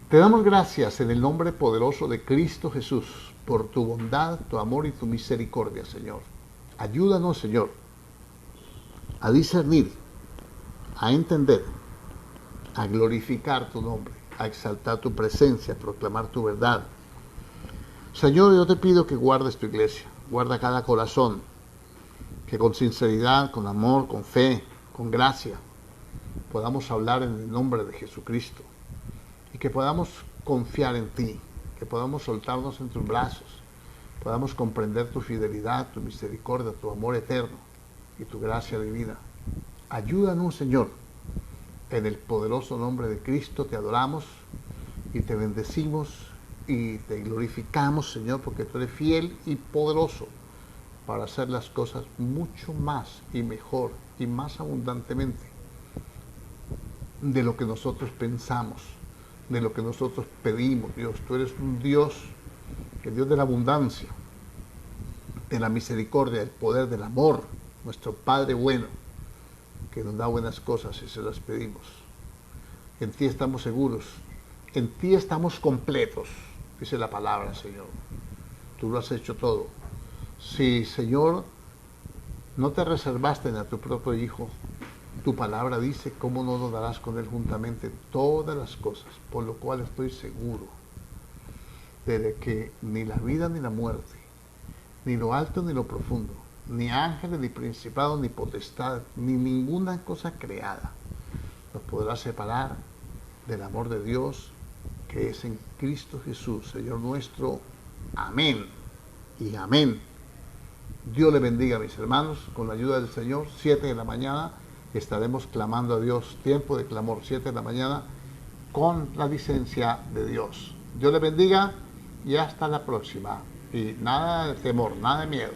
te damos gracias en el nombre poderoso de Cristo Jesús por tu bondad, tu amor y tu misericordia, Señor. Ayúdanos, Señor, a discernir, a entender, a glorificar tu nombre, a exaltar tu presencia, a proclamar tu verdad. Señor, yo te pido que guardes tu iglesia, guarda cada corazón, que con sinceridad, con amor, con fe, con gracia, podamos hablar en el nombre de Jesucristo y que podamos confiar en ti, que podamos soltarnos en tus brazos, podamos comprender tu fidelidad, tu misericordia, tu amor eterno y tu gracia divina. Ayúdanos, Señor. En el poderoso nombre de Cristo te adoramos y te bendecimos y te glorificamos, Señor, porque tú eres fiel y poderoso para hacer las cosas mucho más y mejor y más abundantemente de lo que nosotros pensamos, de lo que nosotros pedimos. Dios, tú eres un Dios, el Dios de la abundancia, de la misericordia, del poder, del amor, nuestro Padre bueno, que nos da buenas cosas y se las pedimos. En ti estamos seguros, en ti estamos completos, dice la palabra, Señor. Tú lo has hecho todo. Si, Señor, no te reservaste a tu propio Hijo, tu palabra dice, ¿cómo no nos darás con Él juntamente todas las cosas? Por lo cual estoy seguro de que ni la vida ni la muerte, ni lo alto ni lo profundo, ni ángeles, ni principados, ni potestad, ni ninguna cosa creada nos podrá separar del amor de Dios que es en Cristo Jesús, Señor nuestro. Amén y amén. Dios le bendiga, mis hermanos. Con la ayuda del Señor, 7 de la mañana, estaremos clamando a Dios. Tiempo de clamor, 7 de la mañana, con la licencia de Dios. Dios le bendiga y hasta la próxima. Y nada de temor, nada de miedo.